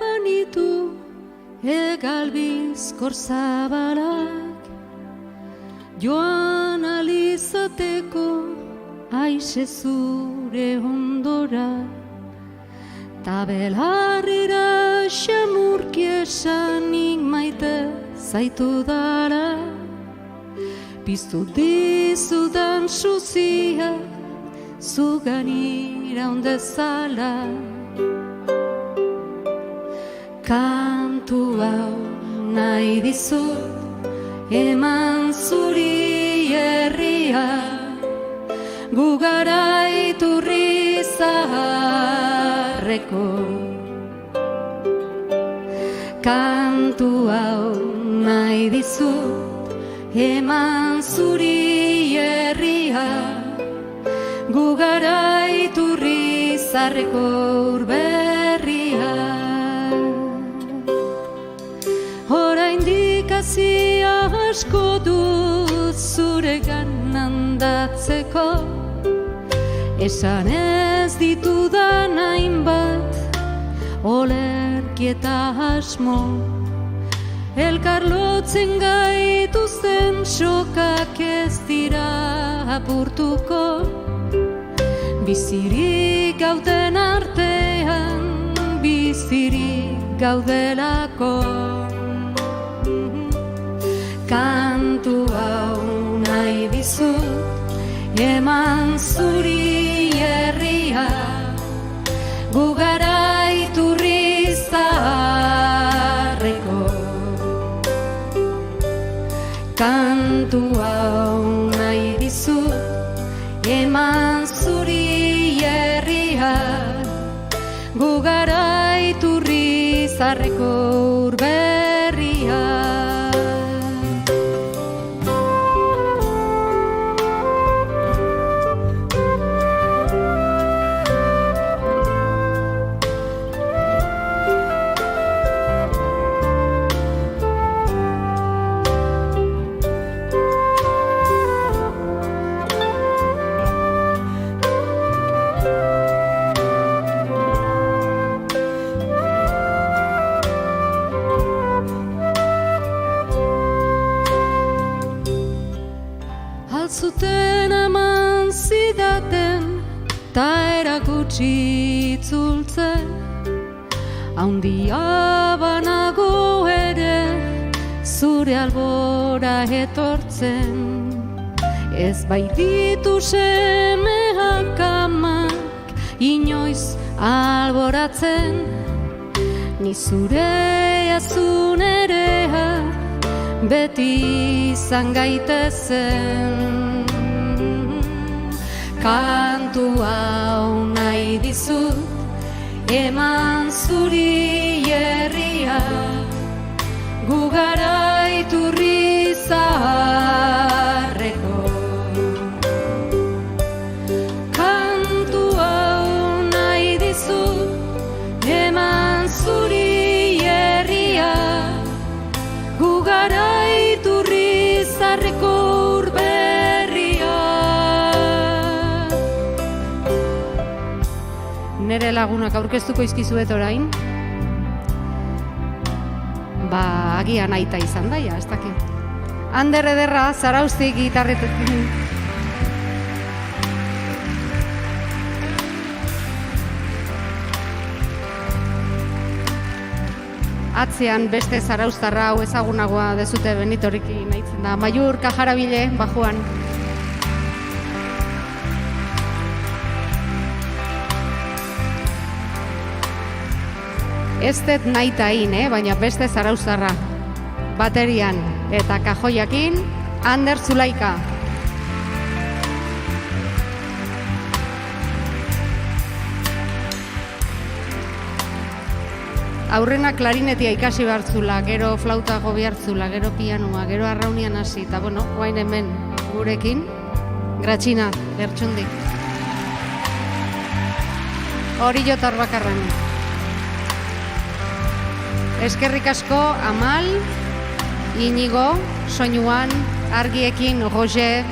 banitu egalbizkor zabalak, joan alizateko aixe zure ondora, ta belarrira xamurki esanik maite zaitu dara, piztu dizudan suzia zuganira ondezala. Kantu hau nahi dizut eman zuri herria, gu gara iturri zaharreko. Kantu hau nahi dizut eman zuri herria, gu gara iturri zaharreko urberria. Oraindik hasia asko dut zuregan handatzeko, esan ez ditudan hainbat olerki eta asmo, elkar lotzen gaituzten sokak ez dira apurtuko, bizirik gauden artean bizirik gaudelako. Kantu hau nahi dizut eman zuri herria, gu gara iturri zaharreko. Kantu hau nahi dizut eman zuri herria, gu gara iturri zaharreko urberria. Altzuten eman zidaten ta erakutsi itzultzen, haundia banago ere zure albora etortzen, ez baititu semeak amak inoiz alboratzen, ni zure azun erea beti izan gaitezen. Kantu hau nahi dizut eman zuri herria, gu gara iturri zaharreko. Kantu hau nahi dizut eman zuri herria, gu gara iturri zaharreko urberria. Nere lagunak aurkeztuko izkizuet orain, agian aita izan daia, ez dakit. Ander ederra, Zarauztik gitarretekin. Atzean beste zarauztarra hau ezagunagoa dezute Benitoriki nahitzen da. Maiur Kajarabile, bajuan. Ez dut nahitain, baina beste zarauztarra. Baterian eta kajoiakin, Ander Zulaika. Aurrena klarinetia ikasi behartzula, gero flautago behartzula, gero pianoa, gero arraunian hasi, eta bueno, guain hemen gurekin. Gratxina, Lertxundi. Hori jotar bakarran. Eskerrik asko, Amal, Inigo, Soinuan, Argiekin, Roger,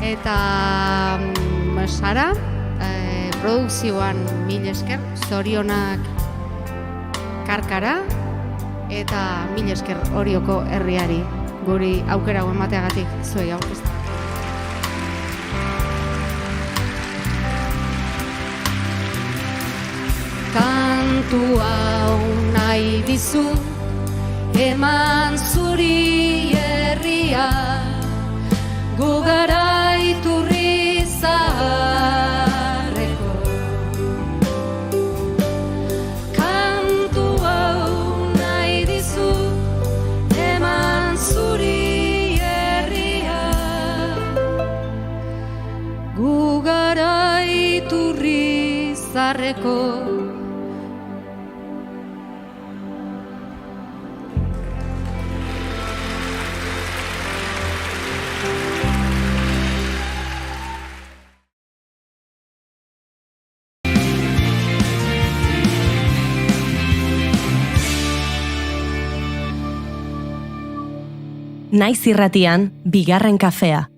eta Sara, produkzioan mil esker, zorionak Karkara, eta mil esker Orioko herriari, guri aukera emateagatik zuei aurkeztu. Kantu hau nahi dizu, eman zuri herria, gu gara iturri zaharreko. Kantu hau nahi dizu, eman zuri herria, gu gara iturri zaharreko. Naiz irratian, bigarren kafea.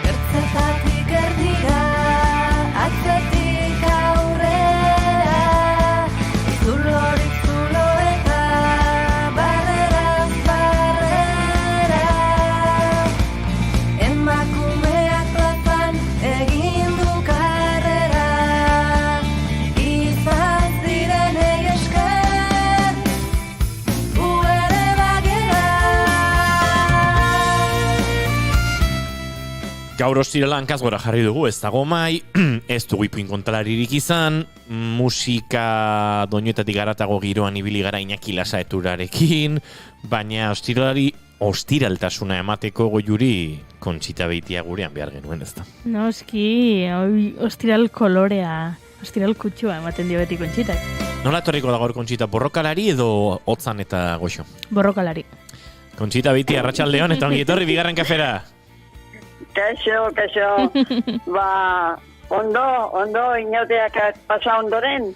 Ertzetatik erdira, atzetik aurrera, zulorik zulo eta barreraz barrera. Emakumeak plazan egin du karrera, izan zirenei esker, gu ere bagera. Gaur ostirala hankaz gora jarri dugu, ez dago mai, ez dugu ipuin kontalaririk izan, musika doinuetatik garatago giroan ibili gara Iñaki Lasaeturarekin, baina ostiraltasuna emateko goiuri Kontxita Beitia gurean behar genuen, ez da. Noski, ostiral kolorea, ostiral kutsua ematen dio beti Kontxitak. Nola etorriko da gaur Kontxita, borrokalari edo hotzan eta goxo? Borrokalari. Kontxita Beitia, arratsaldeon eta ongi etorri bigarren kafera. Kaixo. Ba, ondo, inauteak pasa ondoren.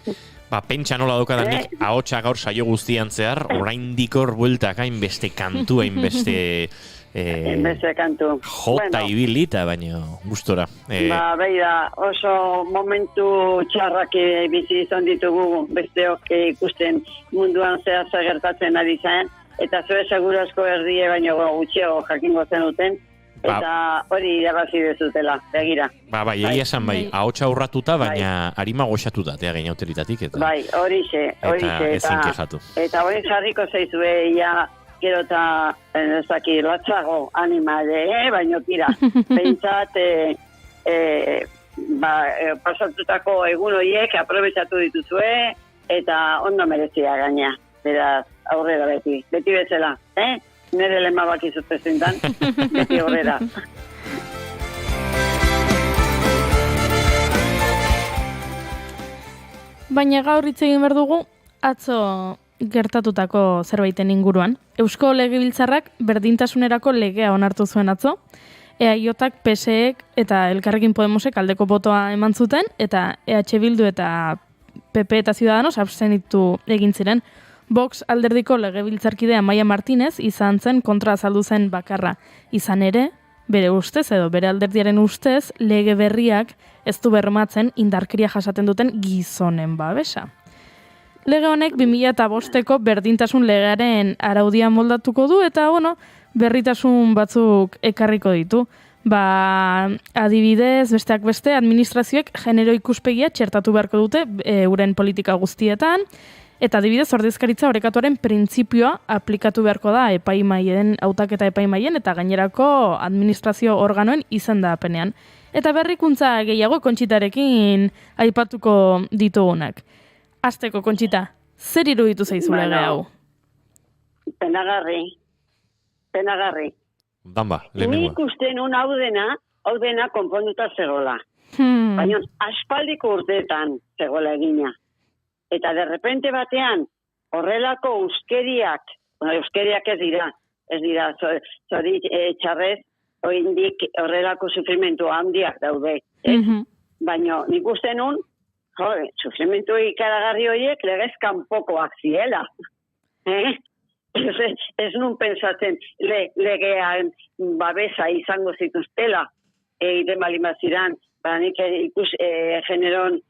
Ba, pentsa nola daukadak ahotsa gaur saio guztian zehar, oraindik hor bueltak hainbeste kantu, hainbeste Beste kantu. jota ibilita, baina gustora. Ba, beida, oso momentu txarrak bizi izan ditugu besteok ikusten munduan zehar gertatzen ari zen, eta zure seguru asko erdie baino gutxiago jakingo zenuten, eta hori irabazi dezutela, begira. Bai, egia esan bai, ahotsa urratuta, baina arima goxatuta, gainauteritatik, eta... Bai, horixe. Eta ezin kexatu. Eta hori jarriko zaizue, ja, gero eta, ezaki, latzago animale, baino tira. Pentsat, pasatutako egun horiek aprobetxatu dituzue, eta ondo merezia gaina. Beraz, aurrera beti bezala, Nere lema bakizu presentan, beti aurrera. Baina gaur hitz egin behar dugu, atzo gertatutako zerbaiten inguruan. Eusko Legebiltzarrak berdintasunerako legea onartu zuen atzo, EAJak, PSEek eta Elkarrekin Podemosek aldeko botoa eman zuten, eta EH Bildu eta PP eta Ciudadanos abstenitu egin ziren. Vox alderdiko legebiltzarkidea Amaia Martinez izan zen kontra azaldu zen bakarra. Izan ere, bere ustez edo bere alderdiaren ustez, lege berriak ez du bermatzen indarkeria jasaten duten gizonen babesa. Lege honek 2005ko berdintasun legearen araudia moldatuko du eta, berritasun batzuk ekarriko ditu. Adibidez, besteak beste, administrazioek genero ikuspegia txertatu beharko dute euren politika guztietan, eta adibidez, ordezkaritza orekatuaren printzipioa aplikatu beharko da epaimaien, hautaketa epaimaien eta gainerako administrazio organoen izendapenean. Eta berrikuntza gehiago Kontxitarekin aipatuko ditugunak. Hasteko, Kontxita, zer iruditu zaizu lege hau? Penagarri. Danba, lehenengoa. Nik uste nun hau dena konponduta zegoela. Baina aspaldiko urteetan zegoela egina. Eta derrepente batean, horrelako euskeriak ez dira, zori txarrez, oindik horrelako sufrimentu handiak daude. Baina nik uste nun, sufrimentu ikaragarri horiek legez kanpokoak ziela. Ez nun pensatzen legean babesa izango zituztela, egiten balimaziran, nik generon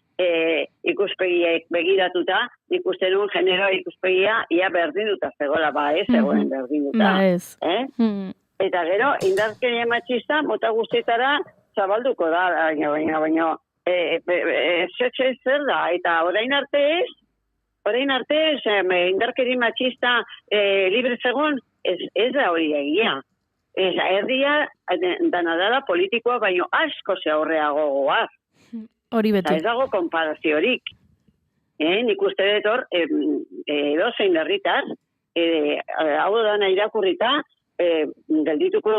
ikuspegiek begiratuta, nik uste nun genero ikuspegia ia berdinuta zegoela, ez zegoen berdinuta. Eta gero, indarkeria matxista, mota guztietara zabalduko da, baina zer da, eta orain arte ez, indarkeria matxista libre zegoen, ez da hori egia. Erdia, dana dala politikoa, baina asko ze aurreago goaz. Hori beti. Ez dago konparaziorik. Nik uste dut hor, edozein herritar, hau dana irakurrita, geldituko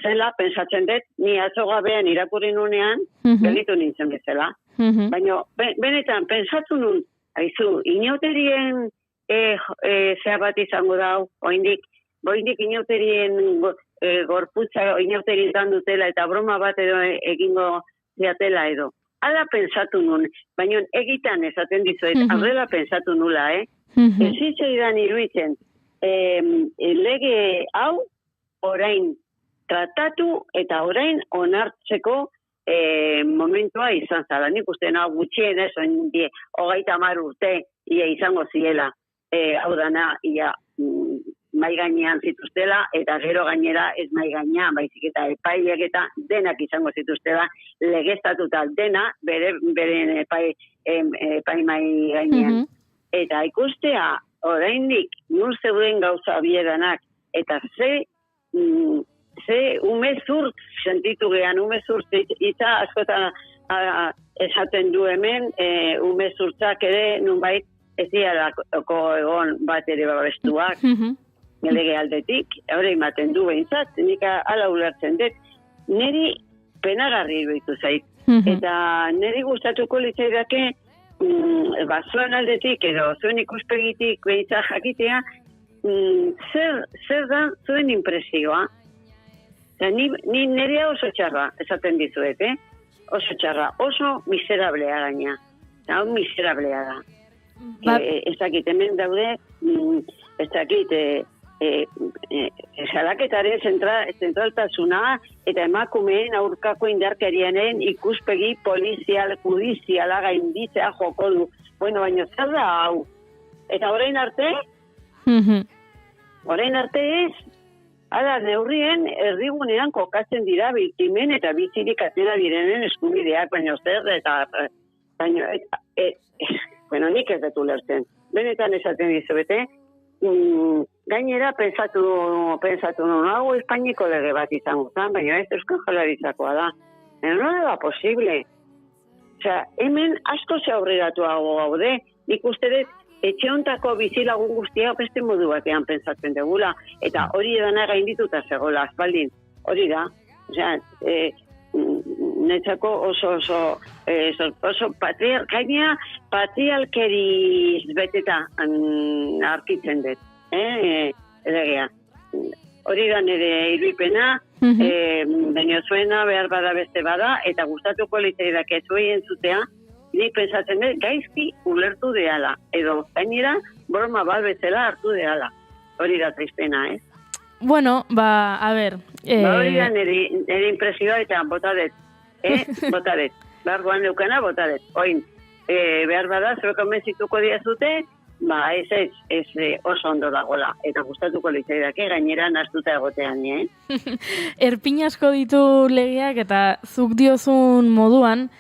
zela, pensatzen dut, ni atzo gabean irakurri nunean, gelditu nintzen bezala. Baina, benetan, pensatu nun, haizu, inauterien zea bat izango dau, oindik inauterien gorputza, inauterien dutela, eta broma bat edo egingo ziatela edo. Hala pensatu nun, baina egitan esaten dizuet, aurrela pensatu nula, Ez zitzaidan iruditzen, lege hau orain tratatu eta orain onartzeko momentua izan zala. Nik uste nahi gutxien ez, 30 urte ia izango ziela, hau dana ia mai gainean zituztela, eta gero gainera ez mai gainean, baizik eta epaileak eta denak izango zituztela, legeztatuta dena, beren epai mai gainean. Eta ikustea, oraindik nur zeuden gauza biedanak, eta ze umezurt sentitu gehan, umezurt itza askotan esaten du hemen, umezurtzak ere nunbait ez dialako egon bat ere babestuak, lege aldetik, hori ematen du behintzat, nik ala ulertzen dut, niri penagarri iruditu zait. Eta niri gustatuko litzaidake, zuen aldetik edo zuen ikuspegitik behintzat jakitea, zer da zuen impresioa. Ni nerea oso txarra, esaten dizuet, oso txarra, oso miserablea gaina. Hau miserablea da. Ez dakit, hemen daude, ez dakit, salaketaren zentraltasuna eta emakumeen aurkako indarkerianen ikuspegi polizial, judiziala gainditzea joko du. Bueno, baina zer da hau? Eta orain arte? Orain arte ez? Hala, neurrien erdigunean kokatzen dira biktimen eta bizirik atera direnen eskubideak, baina zer eta... Bueno, nik ez dut ulertzen. Benetan esaten dizuete, gainera pensatu nuen, hau Espainiko lege bat izango zen, baina ez Euskal Jaurlaritzakoa da. No da posible. Osea, hemen asko ze aurreratuago gaude, nik uste dut etxe hontako bizilagun guztia beste modu batean pentsatzen degula, eta hori edana gaindituta zegoela aspaldin. Hori da. Osea, netzako oso patriarkeriz beteta arkitzen dut. Legea. Hori da nire irudipena, baina zuena behar bada beste bada, eta gustatuko litzaidak ez zuei entzutea, nik pensatzen dut gaizki ulertu deala, edo gainera broma bat bezala hartu deala. Hori da tristena, Bueno, a ber... hori da nire impresioa eta botadet. Botadet. Behar guan neukana, botadet. Oin, behar bada, zuek konbentzituko diazute, ez oso ondo dagoela. Eta gustatuko litzaidake gainera nastuta egotean, Erpin asko ditu legeak eta zuk diozun moduan,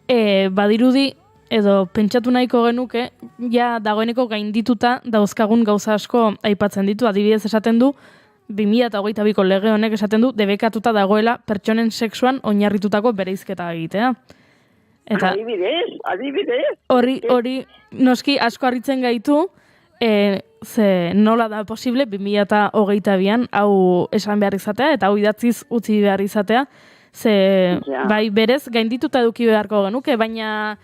badirudi edo pentsatu nahiko genuke, ja dagoeneko gaindituta dauzkagun gauza asko aipatzen ditu, adibidez esaten du, 2022ko lege honek esaten du debekatuta dagoela pertsonen sexuan oinarritutako bereizketa egitea. Eta adibidez. Hori noski asko harritzen gaitu, ze nola da posible 2022an hau esan behar izatea eta hau idatziz utzi behar izatea, ze bai berez gaindituta eduki beharko genuke, baina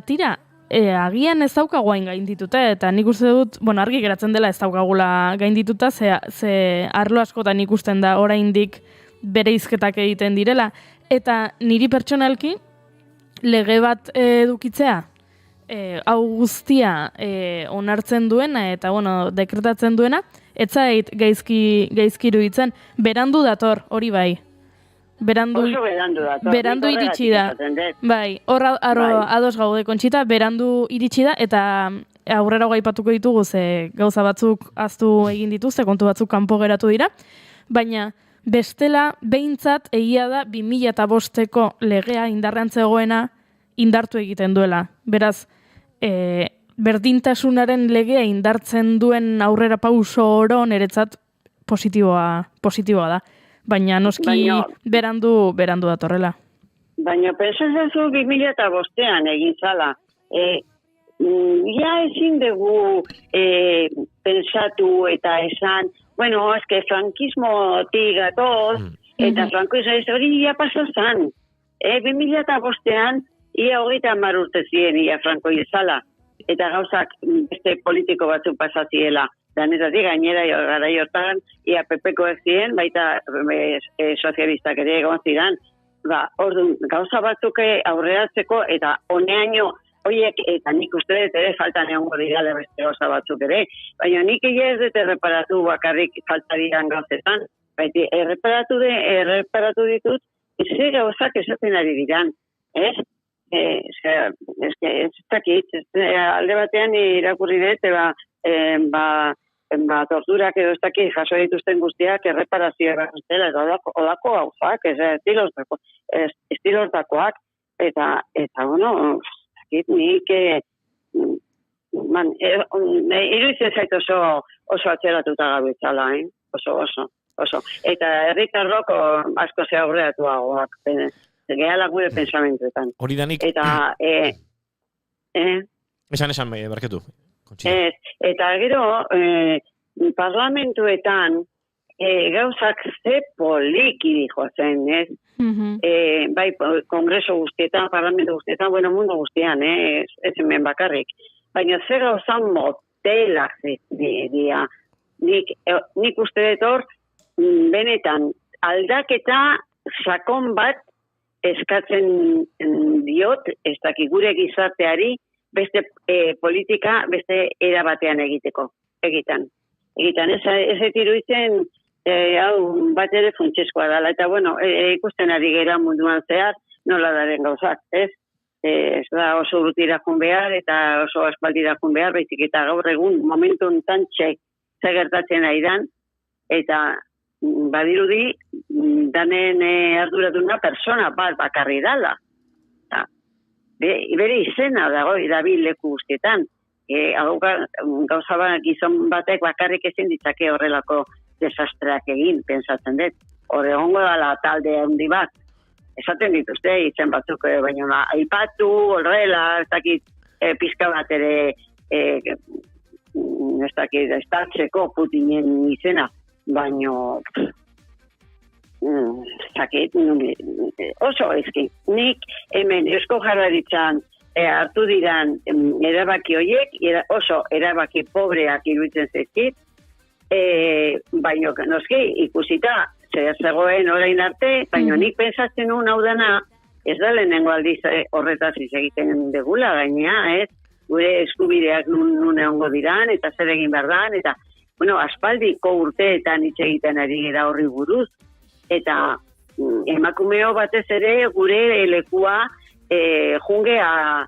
tira, agian ez daukagu hain gaindituta, eta nik uste dut, argi geratzen dela ez daukagula gaindituta, ze arlo askotan ikusten da oraindik bereizketak egiten direla, eta niri pertsonalki lege bat edukitzea, hau guztia onartzen duena, eta dekretatzen duena, ez zait gaizki iruditzen, berandu dator, hori bai. Berandu iritsi da. Bai, ados gaude Kontxita, berandu iritsi da, eta aurrera gaipatuko ditugu ze gauza batzuk ahaztu egin dituzte, kontu batzuk kanpo geratu dira, baina bestela behintzat egia da 2005ko legea indarrean zegoena indartu egiten duela. Beraz, berdintasunaren legea indartzen duen aurrera pauso oro niretzat positiboa da. Baina noski berandu datorrela. Baina pentsatzen zu 2005an egin zala. Ja ezin dugu pensatu eta esan, eske frankismotik gatoz, eta frankismo hori ja pasa zan. 2005an ia 30 urte ziren ia franko izala, eta gauzak beste politiko batzuk pasaziela. Danetatik gainera garai hortan ia PPkoek ziren, baita sozialistak ere egon ziren. Orduan, gauza batzuk aurreratzeko eta honeaino horiek, eta nik uste dut ere faltan egongo dira beste gauza batzuk ere. Baina nik ez dut erreparatu bakarrik falta diran gauzetan. Baina erreparatu ditut, ze gauzak esaten ari diran. Ez? Ez dakit, alde batean irakurri dut, torturak edo ez dakit jaso dituzten guztiak erreparazioa behar dela, eta olako gauzak, estilortakoak, eta nik iruditzen zait oso atxeratuta gabetzala, oso. Eta herritarrok asko ze aurreratuagoak, gehala gure pensamentuetan. Hori danik... Eta, Esan, barketu. Eta gero, parlamentuetan gauzak ze poliki dijo zen, ez? Bai, kongreso guztietan, parlamentu guztietan, mundu guztian, ez hemen bakarrik. Baina ze gauzan motelak dira. Nik uste dut hor, benetan, aldaketa sakon bat eskatzen diot, ez dakik gure gizarteari, beste politika, beste erabatean egiten. Ez iruditzen, hau bat ere funtsezkoa dela, eta ikusten ari gera munduan zehar, nola daren gauzak, ez? Ez da oso urtira jun behar, eta oso aspaldira jun behar, baizik eta gaur egun momentu enten ze gertatzen ari dan, eta badirudi, danen arduratuna persona bat bakarri dala. Bere izena dago idabil leku guztietan. Gauza bat gizon batek bakarrik ezin ditzake horrelako desastreak egin, pensatzen dut. Hor egongo dala talde handi bat. Esaten dituzte, izen batzuk, baina aipatu, horrela, ez dakit pizka bat ere, ez dakit, estaltzeko Putinen izena, baina... oso ezki. Nik hemen Eusko Jaurlaritzan hartu diran erabaki horiek, oso erabaki pobreak iruditzen zaizkit, baina noski ikusita zer zegoen orain arte, baina nik pensatzen nuen hau dana, ez da lehenengo aldiz horretaz egiten degula gainea, ez? Gure eskubideak nun egongo diran, eta zer egin behar dan, eta aspaldiko urteetan hitz egiten ari gara horri buruz, eta emakumeo batez ere gure lekua jungea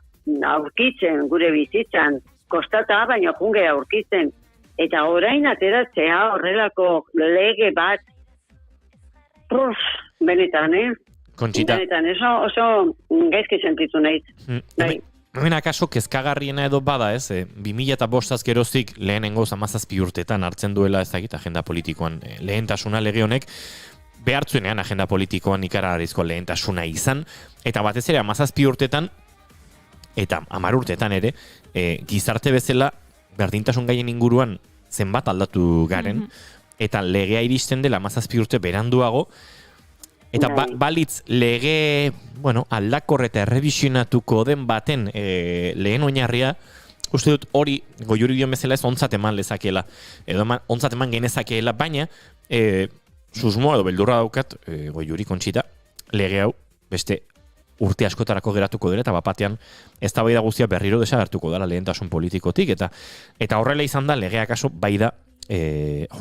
aurkitzen, gure bizitzan, kostata, baina jungea aurkitzen. Eta orain ateratzea horrelako lege bat, benetan, Kontxita. Benetan, oso gaizki sentitu nahiz. Hemen akaso kezkagarriena edo bada, ez? 2005 geroztik lehenengo 17 urtetan hartzen duela ezagita agenda politikoan lehentasuna lege honek, behartzuenean agenda politikoan ikaragarrizko lehentasuna izan, eta batez ere 17 urtetan, eta 10 urtetan ere, gizarte bezala berdintasun gaien inguruan zenbat aldatu garen, eta legea iristen dela 17 urte beranduago, Eta balitz lege, aldakor eta errevisionatuko den baten lehen oinarria, uste dut hori Goiuri dion bezala ez ontzat eman lezakela, edo ontzat eman genezakeela, baina susmoa edo beldurra daukat Goiuri Kontxita, lege hau beste urte askotarako geratuko dela, eta bapatean eztabaida guztia berriro desagertuko dela lehentasun politikotik, eta horrela izan da legeak aso bai da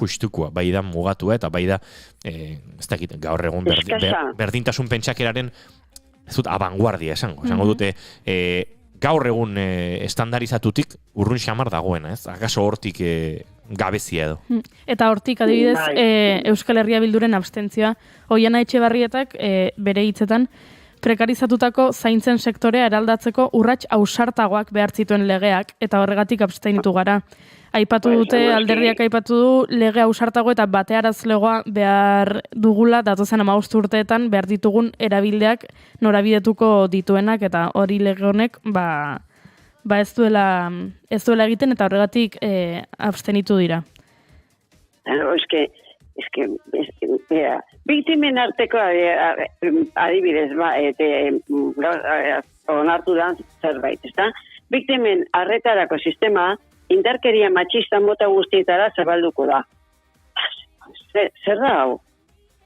justukoa, bai da mugatua, eta bai da ez dakit, gaur egun berdintasun pentsakeraren ez dut abanguardia esango dute gaur egun estandarizatutik urrun xamar dagoena, ez? Akaso hortik gabezia edo. Eta hortik adibidez Euskal Herria Bilduren abstentzioa, Oiana Etxebarrietak bere hitzetan prekarizatutako zaintzen sektorea eraldatzeko urrats ausartagoak behar zituen legeak, eta horregatik abstenitu gara. Aipatu dute, alderdiak aipatu du, lege ausartago eta batearazlegoa behar dugula, datozen 15 urteetan behar ditugun erabildeak norabidetuko dituenak, eta hori lege honek ez duela egiten, eta horregatik abstenitu dira. Biktimen arteko adibidez, onartu da zerbait, ezta? Biktimen arretarako sistema indarkeria matxista mota guztietara zabalduko da. Zer da hau?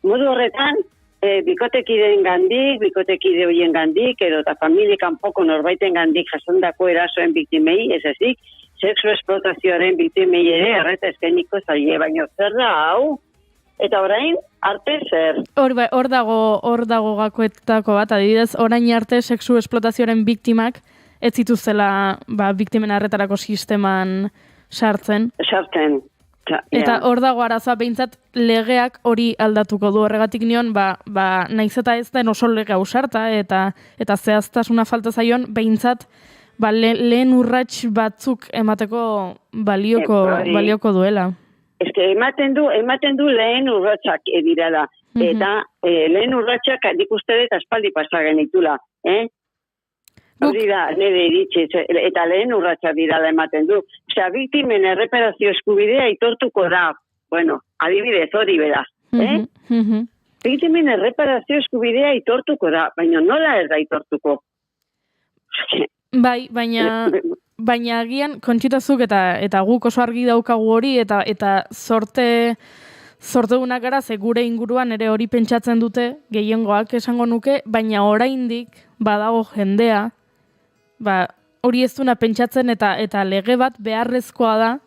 Modu horretan, bikotekideen gandik, bikotekide horien gandik, edo eta familie kanpoko norbaiten gandik jasondako erasoen biktimei, ez ezik, sexu esplotazioaren biktimei ere arreta eskainiko zaie, baino zer da hau? Eta orain, arte zer? Hor dago gakoetako bat, adibidez, orain arte sexu esplotazioaren biktimak ez zituztela biktimen arretarako sisteman sartzen. Eta hor dago arazoa, behintzat legeak hori aldatuko du. Horregatik nion, naiz eta ez den oso lege ausarta, eta zehaztasuna falta zaion, behintzat lehen urrats batzuk emateko balioko duela. Ematen du lehen urratsak dirala. Eta lehen urratsak nik uste dut aspaldi pasa genitula. Hori da, nire iritsi, eta lehen urratsak dirala ematen du. Osea, biktimen erreparazio eskubidea aitortuko da. Bueno, adibidez hori beraz. Biktimen erreparazio eskubidea aitortuko da, baina nola ez da aitortuko? Bai, baina agian kontxitazuk eta guk oso argi daukagu hori eta sortegunak gara, ze gure inguruan ere hori pentsatzen dute, gehiengoak esango nuke, baina oraindik badago jendea, hori ez duna pentsatzen eta lege bat beharrezkoa da,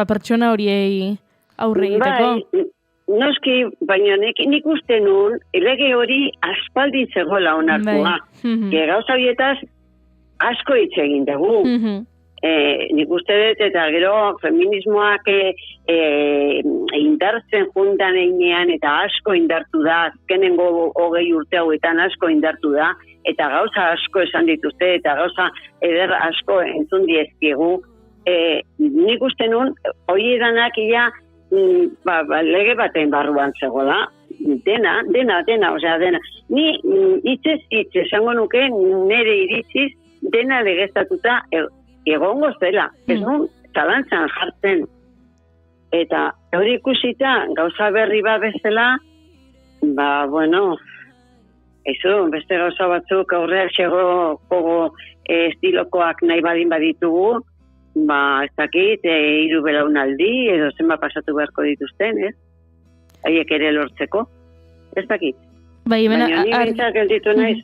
pertsona horiei aurre egiteko. Bai, noski, baina nik uste nun, lege hori aspaldi zegoela onartua. Gauza bietaz, asko hitz egin dugu. Nik uste dut, eta gero feminismoak indartzen juntan einean, eta asko indartu da, azkenengo 20 urte hauetan asko indartu da, eta gauza asko esan dituzte, eta gauza eder asko entzun diezkiegu. Nik uste nun, hori edanak lege baten barruan zegoela, dena, osea, dena. Ni hitzez esango nuke nire iritziz, dena legeztatuta egongo zela, ez nun zalantzan jartzen. Eta hori ikusita gauza berri bat bezala, beste gauza batzuk aurreak xego estilokoak nahi badin baditugu, ez dakit, 3 belaunaldi, edo zenba pasatu beharko dituzten, ez? Haiek ere lortzeko, ez dakit. Baina ni bintzak gelditu naiz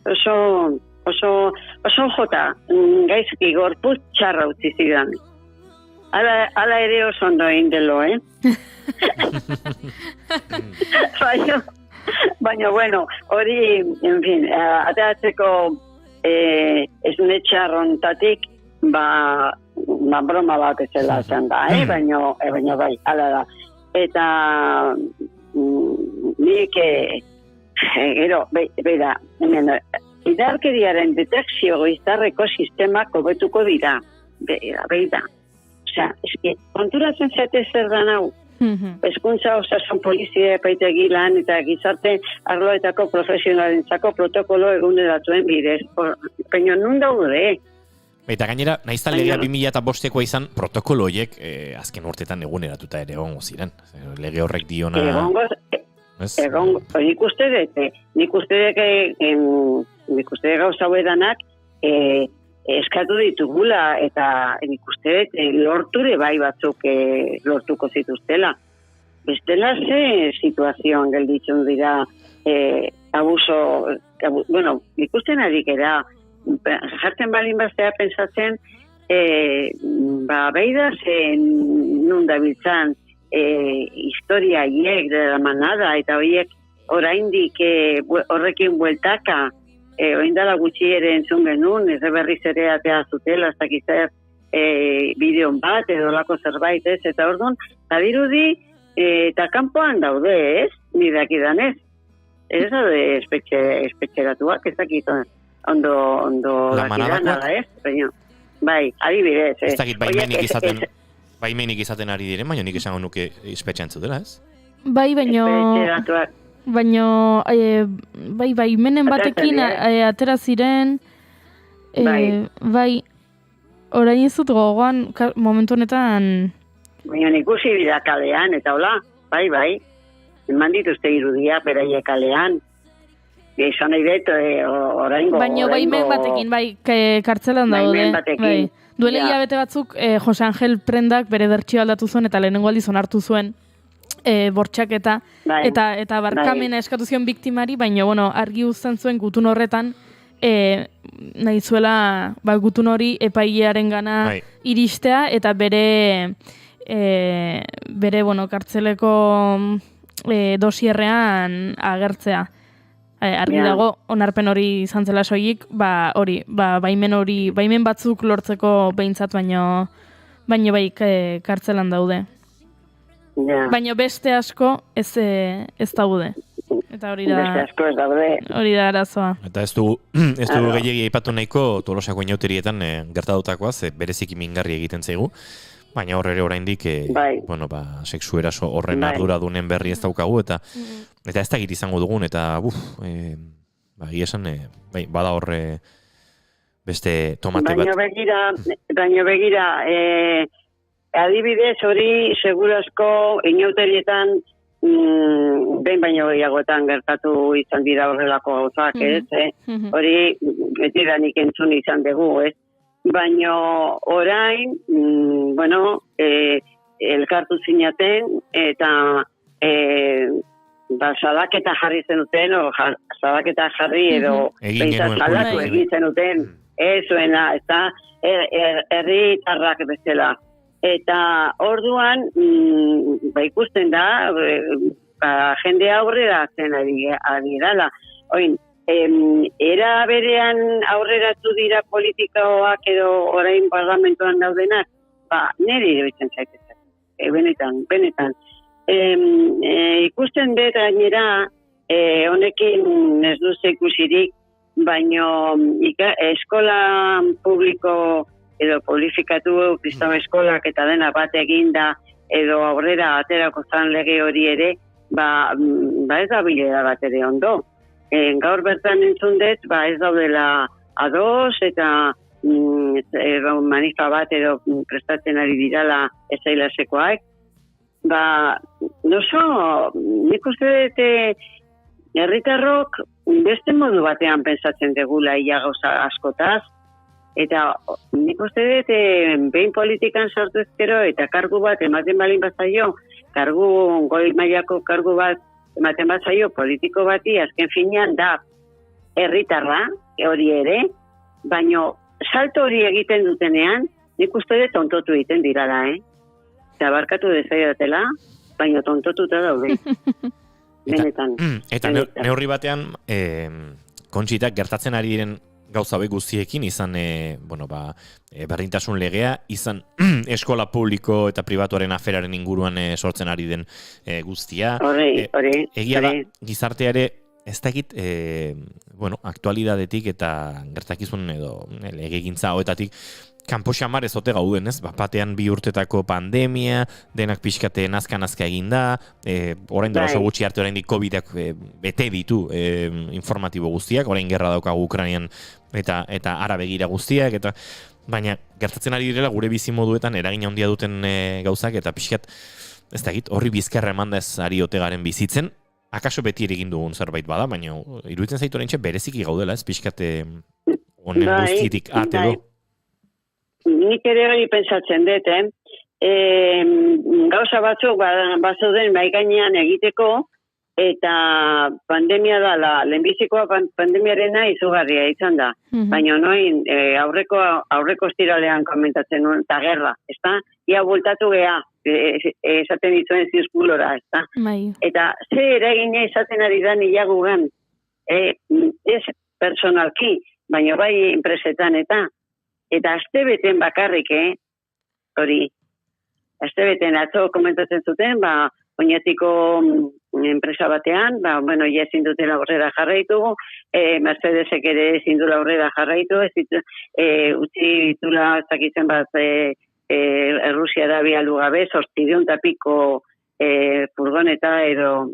oso jota, gaizki gorpuz txarra utzi zidan. Ala ere oso ondo egin delo, Baina, bueno, hori, en fin, ateratzeko esne txarrontatik, broma bat ezela zen da, baina bai, ala da. Eta nik, gero, beira, idarkeriaren detekzio goizarreko sistemak hobetuko dira. Beira. Osea, konturatzen zate zer da nau. Hezkuntza, osasun, polizia, epaitegi lan eta gizarte arloetako profesionalentzako protokolo eguneratuen bidez. Baina nun daude, Eta gainera, naizta legea 2005koa izan, protokolo horiek azken urtetan eguneratuta ere egongo ziren. Lege horrek diona... Egon, nik uste gauza hauedanak eskatu ditugula, eta nik uste lorture bai batzuk lortuko zituztela. Bestela ze situazioan gelditzen dira abuso, bueno, ikusten adikera, jartzen balin baztea pensatzen, beida zen nun dabiltzan historia haiek de la manada, eta horiek oraindik horrekin bueltaka, oindala gutxi ere entzun genuen, ez berriz ere atea zutela, ez dakizzer bideon bat, edo lako zerbait, ez, eta orduan, badirudi, eta kanpoan daude, ez, nidakidan ez. Ez daude espetxeratuak, ez dakit ondo dakidan, ez, baina, bai, adibidez, ez dakit baimenik izaten ari diren, baina nik esango nuke espetxean zutela, ez? Bai, bai, menen batekin atera ziren, bai, orain ez dut gogoan, momentu honetan... Baina ikusi dira kalean, eta hola, bai, eman dituzte irudia, beraie kalean, izan nahi dut, oraingo... Baina baimen batekin, bai, kartzelan daude. Bai. Duele hilabete batzuk, Jose Angel Prendak bere bertxio aldatu zuen, eta lehenengo aldiz onartu zuen, bortxaketa, eta barkamena eskatu zion biktimari, baina, bueno, argi uzten zuen gutun horretan, nahi zuela, gutun hori epailearen gana iristea, eta bere, bueno, kartzeleko dosierrean agertzea. Argi dago, onarpen hori izan zela soilik, baimen batzuk lortzeko behintzat, baino bai kartzelan daude. Baina beste asko ez daude. Eta hori da arazoa. Eta ez du gehiagi aipatu nahiko Tolosako inauterietan gertatutakoa, berezik mingarri egiten zaigu. Baina horre oraindik sexu eraso horren arduradunen berri ez daukagu, eta ez da izango dugun, eta esan, bada horre beste tomate bat. Baina begira, adibidez hori segurasko inauterietan behin baino gehiagoetan gertatu izan dira horrelako gauzak, ez? Hori betidanik entzun izan dugu, ez? Baina orain, elkartu zinaten, eta salaketa jarri zenuten, salaketa jarri edo salatu egin zenuten, zuena, eta herritarrak bezala. Eta orduan, ikusten da, jende aurrera zen ari dala. Oin, era berean aurreratu dira politikoak edo orain parlamentoan daudenak, niri iruditzen zaitezen, benetan. Ikusten dut gainera, honekin ez duze ikusirik, baino eskola publiko edo publifikatu kristau eskolak eta dena bat eginda edo aurrera aterako zan lege hori ere, ez da bilera bat ere ondo. Gaur bertan entzun dut, ez daudela ados eta manifa bat edo prestatzen ari dirala ezailasekoak. Nik uste dut herritarrok beste modu batean pensatzen degula ia gauza askotaz, eta nik uste dut behin politikan sartu ezkero eta kargu bat ematen balin bazaio, goi mailako kargu bat ematen bazaio politiko bati, azken finean da herritarra hori ere, baino salto hori egiten dutenean, nik uste dut tontotu egiten dirala, Eta barkatu dezaidatela, baino tontotuta daude. Benetan. Eta neurri batean, Kontxitak gertatzen ari diren gauza hauek guztiekin, izan berdintasun legea, izan eskola publiko eta pribatuaren aferaren inguruan sortzen ari den guztia. Egia da, gizarteare ez dakit, aktualidadetik eta gertakizun edo legegintza hoetatik kanpo xamar ezote gauden, ez? Batean 2 urtetako pandemia, denak pixkate nazka eginda, orain dela oso gutxi arte oraindik Covidak bete ditu informatibo guztiak, orain gerra daukagu Ukrainian eta ara begira guztiak, baina gertatzen ari direla gure bizimoduetan eragin handia duten gauzak, eta pixkat, ez dakit, horri bizkarra emanda ez ari ote garen bizitzen, akaso beti ere egin dugun zerbait bada, baina iruditzen zaitu oraintxe bereziki gaudela, ez pixkate honen guztitik edo. Nik ere hori pentsatzen dut, gauza batzuk bazauden bai gainean egiteko, eta pandemia da, lehenbizikoa pandemiarena izugarria izan da. Baina noin aurreko estiralean komentatzen nuen, eta gerra, ezta? Ia bultatu geha, esaten dituen zirkulora, ezta? Eta ze eragina izaten ari da nilagugan, ez personalki, baina bai enpresetan eta astebeten bakarrik, hori, astebeten atzo komentatzen zuten, oinatiko enpresa batean, ja ezin dutela aurrera jarraitu, Mercedesek ere ezin dula aurrera jarraitu, utzi ditula zakitzen bat Errusiara bialdu gabe, 800 piko furgoneta edo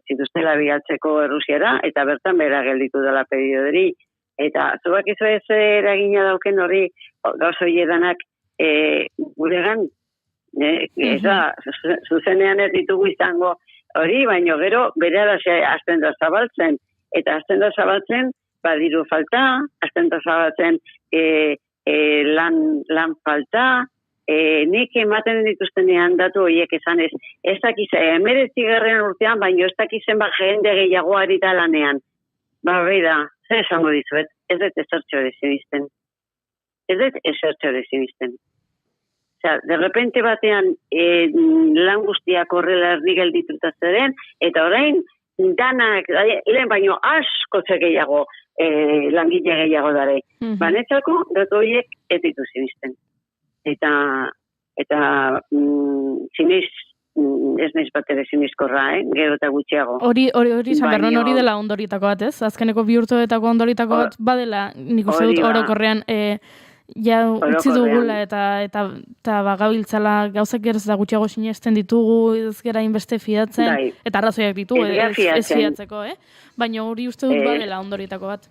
zituztela bialtzeko Errusiara, eta bertan bera gelditu dela pedidori. Eta zubak izo ez eragina dauken hori gauza hiedanak guregan, zuzenean ez ditugu izango hori, baino gero bere azten da zabaltzen, eta azten da zabaltzen badiru falta, azten da zabaltzen lan falta, nik ematen dituztenean datu horiek esan ez dakizen, 19. urtean, baino ez dakizen jende gehiago arita lanean. Beida, zer esango dizuet, ez dut ezertxo dezinizten. Osea, de repente batean lan guztiak horrela erdi geldituta zeren, eta orain danak, lehen baino asko gehiago, langile gehiago dare. Banetzako, datu horiek ez ditu zinisten. Eta zinez, ez naiz bat ere zinizkorra, gero eta gutxiago. Hori hori dela ondorietako bat, ez? Azkeneko bi urteetako ondorietako bat badela, nik uste dut orokorrean utzi dugula eta bagabiltzala gauzak ez da gutxiago sinesten ditugu, ez gera inbeste fidatzen, eta arrazoiak ditugu, ez fidatzeko, baina hori uste dut badela ondorietako bat.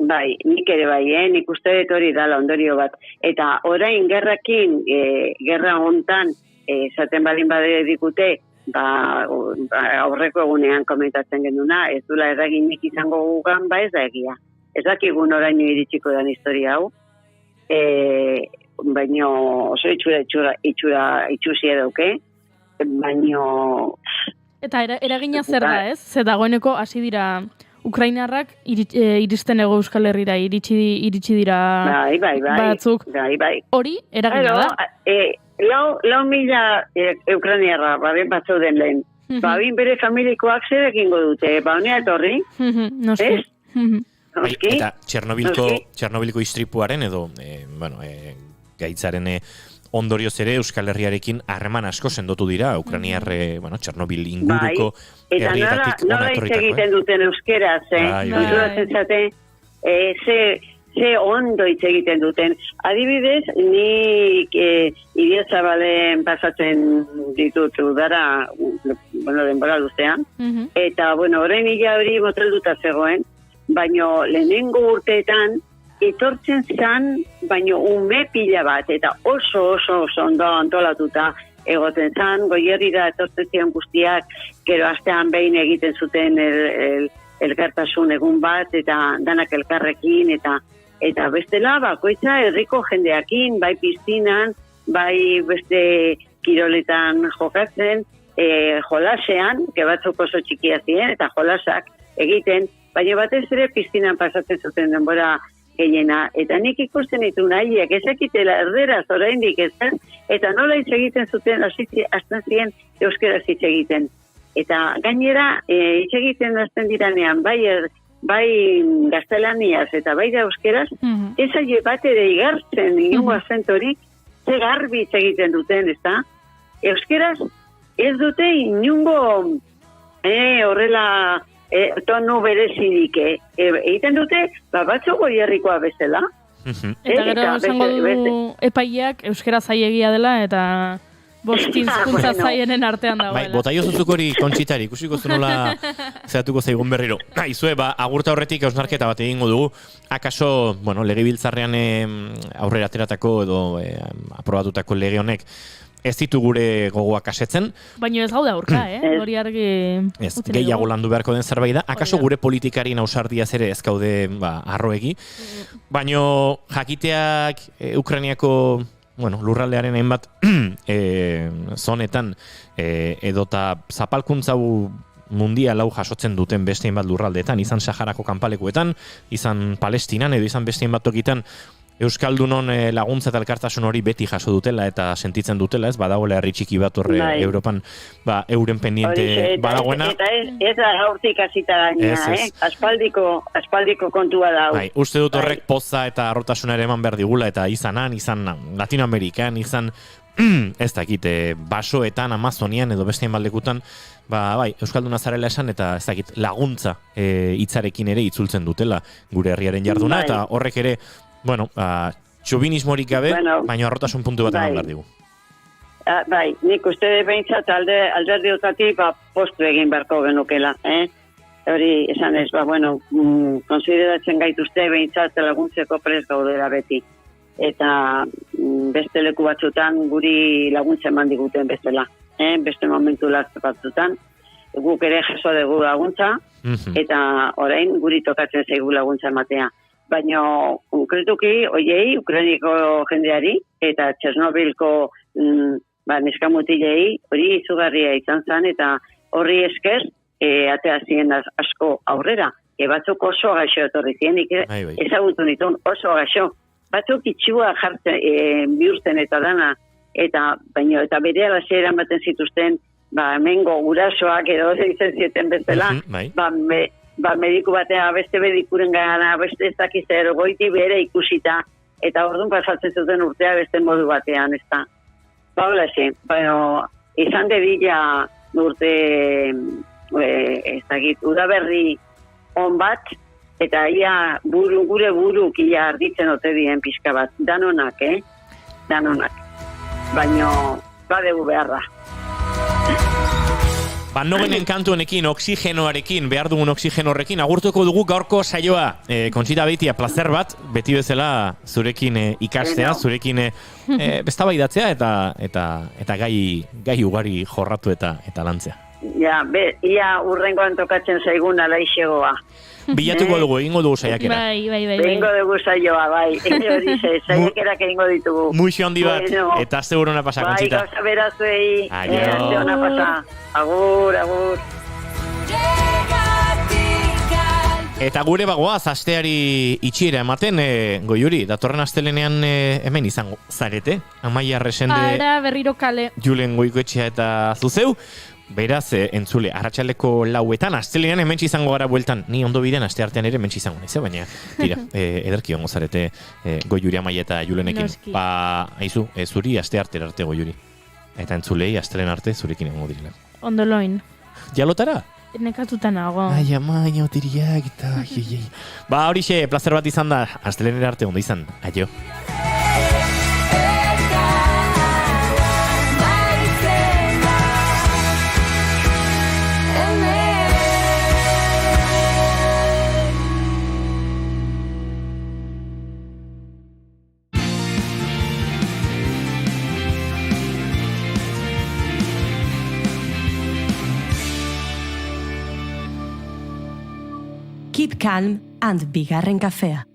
Bai, nik ere bai, nik uste dut hori dala ondorio bat. Eta orain gerrakin, gerra hontan, esaten balin bade dikute, aurreko egunean komentatzen genuna, ez dula erraginik izango gugan, ez da egia. Ez dakigun oraino iritsiko den historia hau, baino oso itxusia dauke, baino... Eta eragina zer da, ez? Zer dagoeneko hasi dira Ukrainarrak iristen ego Euskal Herrira, iritsi dira batzuk. Hori, eragina da? 4.000 Ukrainiarra, batzauden lehen. Babin bere familikoak zer egingo dute, honea etorri? Noski. Eta Txernobilko istripuaren edo gaitzaren ondorioz ere Euskal Herriarekin harreman asko sendotu dira, Ukrainiar Txernobil inguruko herrietatik nola hitz egiten duten euskeraz, ze ondo hitz egiten duten. Adibidez, nik Idiazabalen pasatzen ditut udara, denbora luzean, eta, orain ila hori motelduta zegoen, baino lehenengo urteetan etortzen zan, baino ume pila bat, eta oso ondo antolatuta egoten zan, goierrira etortzen zian guztiak, gero astean behin egiten zuten elkartasun egun bat, eta danak elkarrekin, eta bestela, bakoitza herriko jendeakin, bai piztinan, bai beste kiroletan jokatzen, jolasean, batzuk oso txikia ziren, eta jolasak egiten, baina batez ere piztinan pasatzen zuten denbora gehiena. Eta nik ikusten ditu nahiek, ezakitela erderaz oraindik ezen, eta nola hitz egiten zuten, azten ziren euskeraz hitz egiten. Eta gainera, hitz egiten azten diranean, bai gaztelaniaz eta bai da euskeraz, ez aile bat ere igartzen inungo azentorik, ze garbi hitz egiten duten, ezta? Euskeraz ez dute inungo horrela tonu berezidik, egiten dute, batzuk goierrikoa bezala. Eta gero esango du epaileak euskera zaiegia dela, eta bostin zkuntza zaienen artean dagoela. Bota jozuzuk hori kontxitari, ikusiko zunola zehatuko zaigun berriro. Izue, agurta horretik hausnarketa bat egingo dugu, akaso, legebiltzarrean aurrera ateratako edo aprobatutako lege honek, ez ditu gure gogoak asetzen. Baina ez gaude aurka, hori argi... Ez, gehiago landu beharko den zerbait da. Akaso gure politikarien ausardiaz ere ez gaude arroegi. Baina jakiteak Ukrainiako lurraldearen hainbat zonetan edota zapalkuntza mundial hau jasotzen duten beste hainbat lurraldeetan, izan Saharako kanpalekuetan, izan Palestinan edo izan beste hainbat tokitan Euskaldunon laguntza eta elkartasun hori beti jaso dutela eta sentitzen dutela, ez badagoela herri txiki bat horre Europan, euren pendiente badagoena. Eta ez da gaurtik hasita gaina, aspaldiko kontua da. Uste dut horrek poza eta arrotasuna ere eman behar digula, eta izan Latinoamerikan, izan ez dakit, basoetan, Amazonian edo beste inbaldekutan, Euskalduna zarela esan eta ez dakit, laguntza hitzarekin ere itzultzen dutela gure herriaren jarduna, eta horrek ere txobinismorik gabe, baina arrotasun puntu bat eman behar digu. Nik uste behintzat alderdi otatik postu egin beharko genukela, hori esan ez, konsideratzen gaituzte behintzat laguntzeko prest gaudera beti. Eta beste leku batzutan guri laguntza eman diguten bezala, beste momentu batzutan, guk ere jaso dugu laguntza, eta orain guri tokatzen zaigu laguntza ematea. Baina konkretuki, oiei, Ukrainiko jendeari, eta Txernobilko neskamutilei, hori izugarria izan zen, eta horri esker, atea ziren asko aurrera. Batzuk oso gaixo etorri ziren, ezagutu nituen oso gaixo. Batzuk itxua jartzen bihurtzen eta dana, eta bere alazera ematen zituzten, mengo gurasoak edo izan zieten bezala, mediku batea, beste medikuren gana, beste ez dakiz goiti bere ikusita, eta orduan pasatzen zuten urtea beste modu batean, ez da. Hola, izan dedila urte, ez dakit, udaberri on bat, eta ia gure buruk ia arditzen ote dien pixka bat, danonak, danonak. Baina, badegu beharra. Nogenen kantu honekin, oksigenoarekin, behar dugun oksigeno horrekin, agurtuko dugu gaurko saioa. Kontxita Beitia, plazer bat, beti bezala zurekin ikastea, zurekin bestabaidatzea eta gai ugari jorratu eta lantzea. Ia urrengoan tokatzen zaigun alaixegoa. Bilatuko dugu, egingo dugu saiakera. Bai. Egingo dugu saioa, bai. Saiakerak egingo ditugu. Muixo handi bat, eta azte burona pasa, Kontxita. Bai, gauza berazuei. Azte hona pasa. Agur. Eta gure bagoaz, asteari itxiera ematen, Goiuri, datorren astelenean hemen izango zarete. Amaia Resende, Ara, berriro kale. Julen Goikoetxea eta Zuzeu. Beraz, entzule, arratsaldeko 4etan, astelenean hementsi izango gara bueltan, ni ondo bidean asteartean ere hementsi izango naiz, baina, tira, ederki ongo zarete Goiuri, Amaia eta Julenekin. Aizu, zuri asteartera arte Goiuri. Eta entzulei, astelehen arte zurekin egongo direla. Ondo loin. Jalotara? Nekatuta nago. Ai, amaia, otiriak eta... horixe, plazer bat izan da, astelenera arte ondo izan. Aio. Keep calm and bigarren kafea.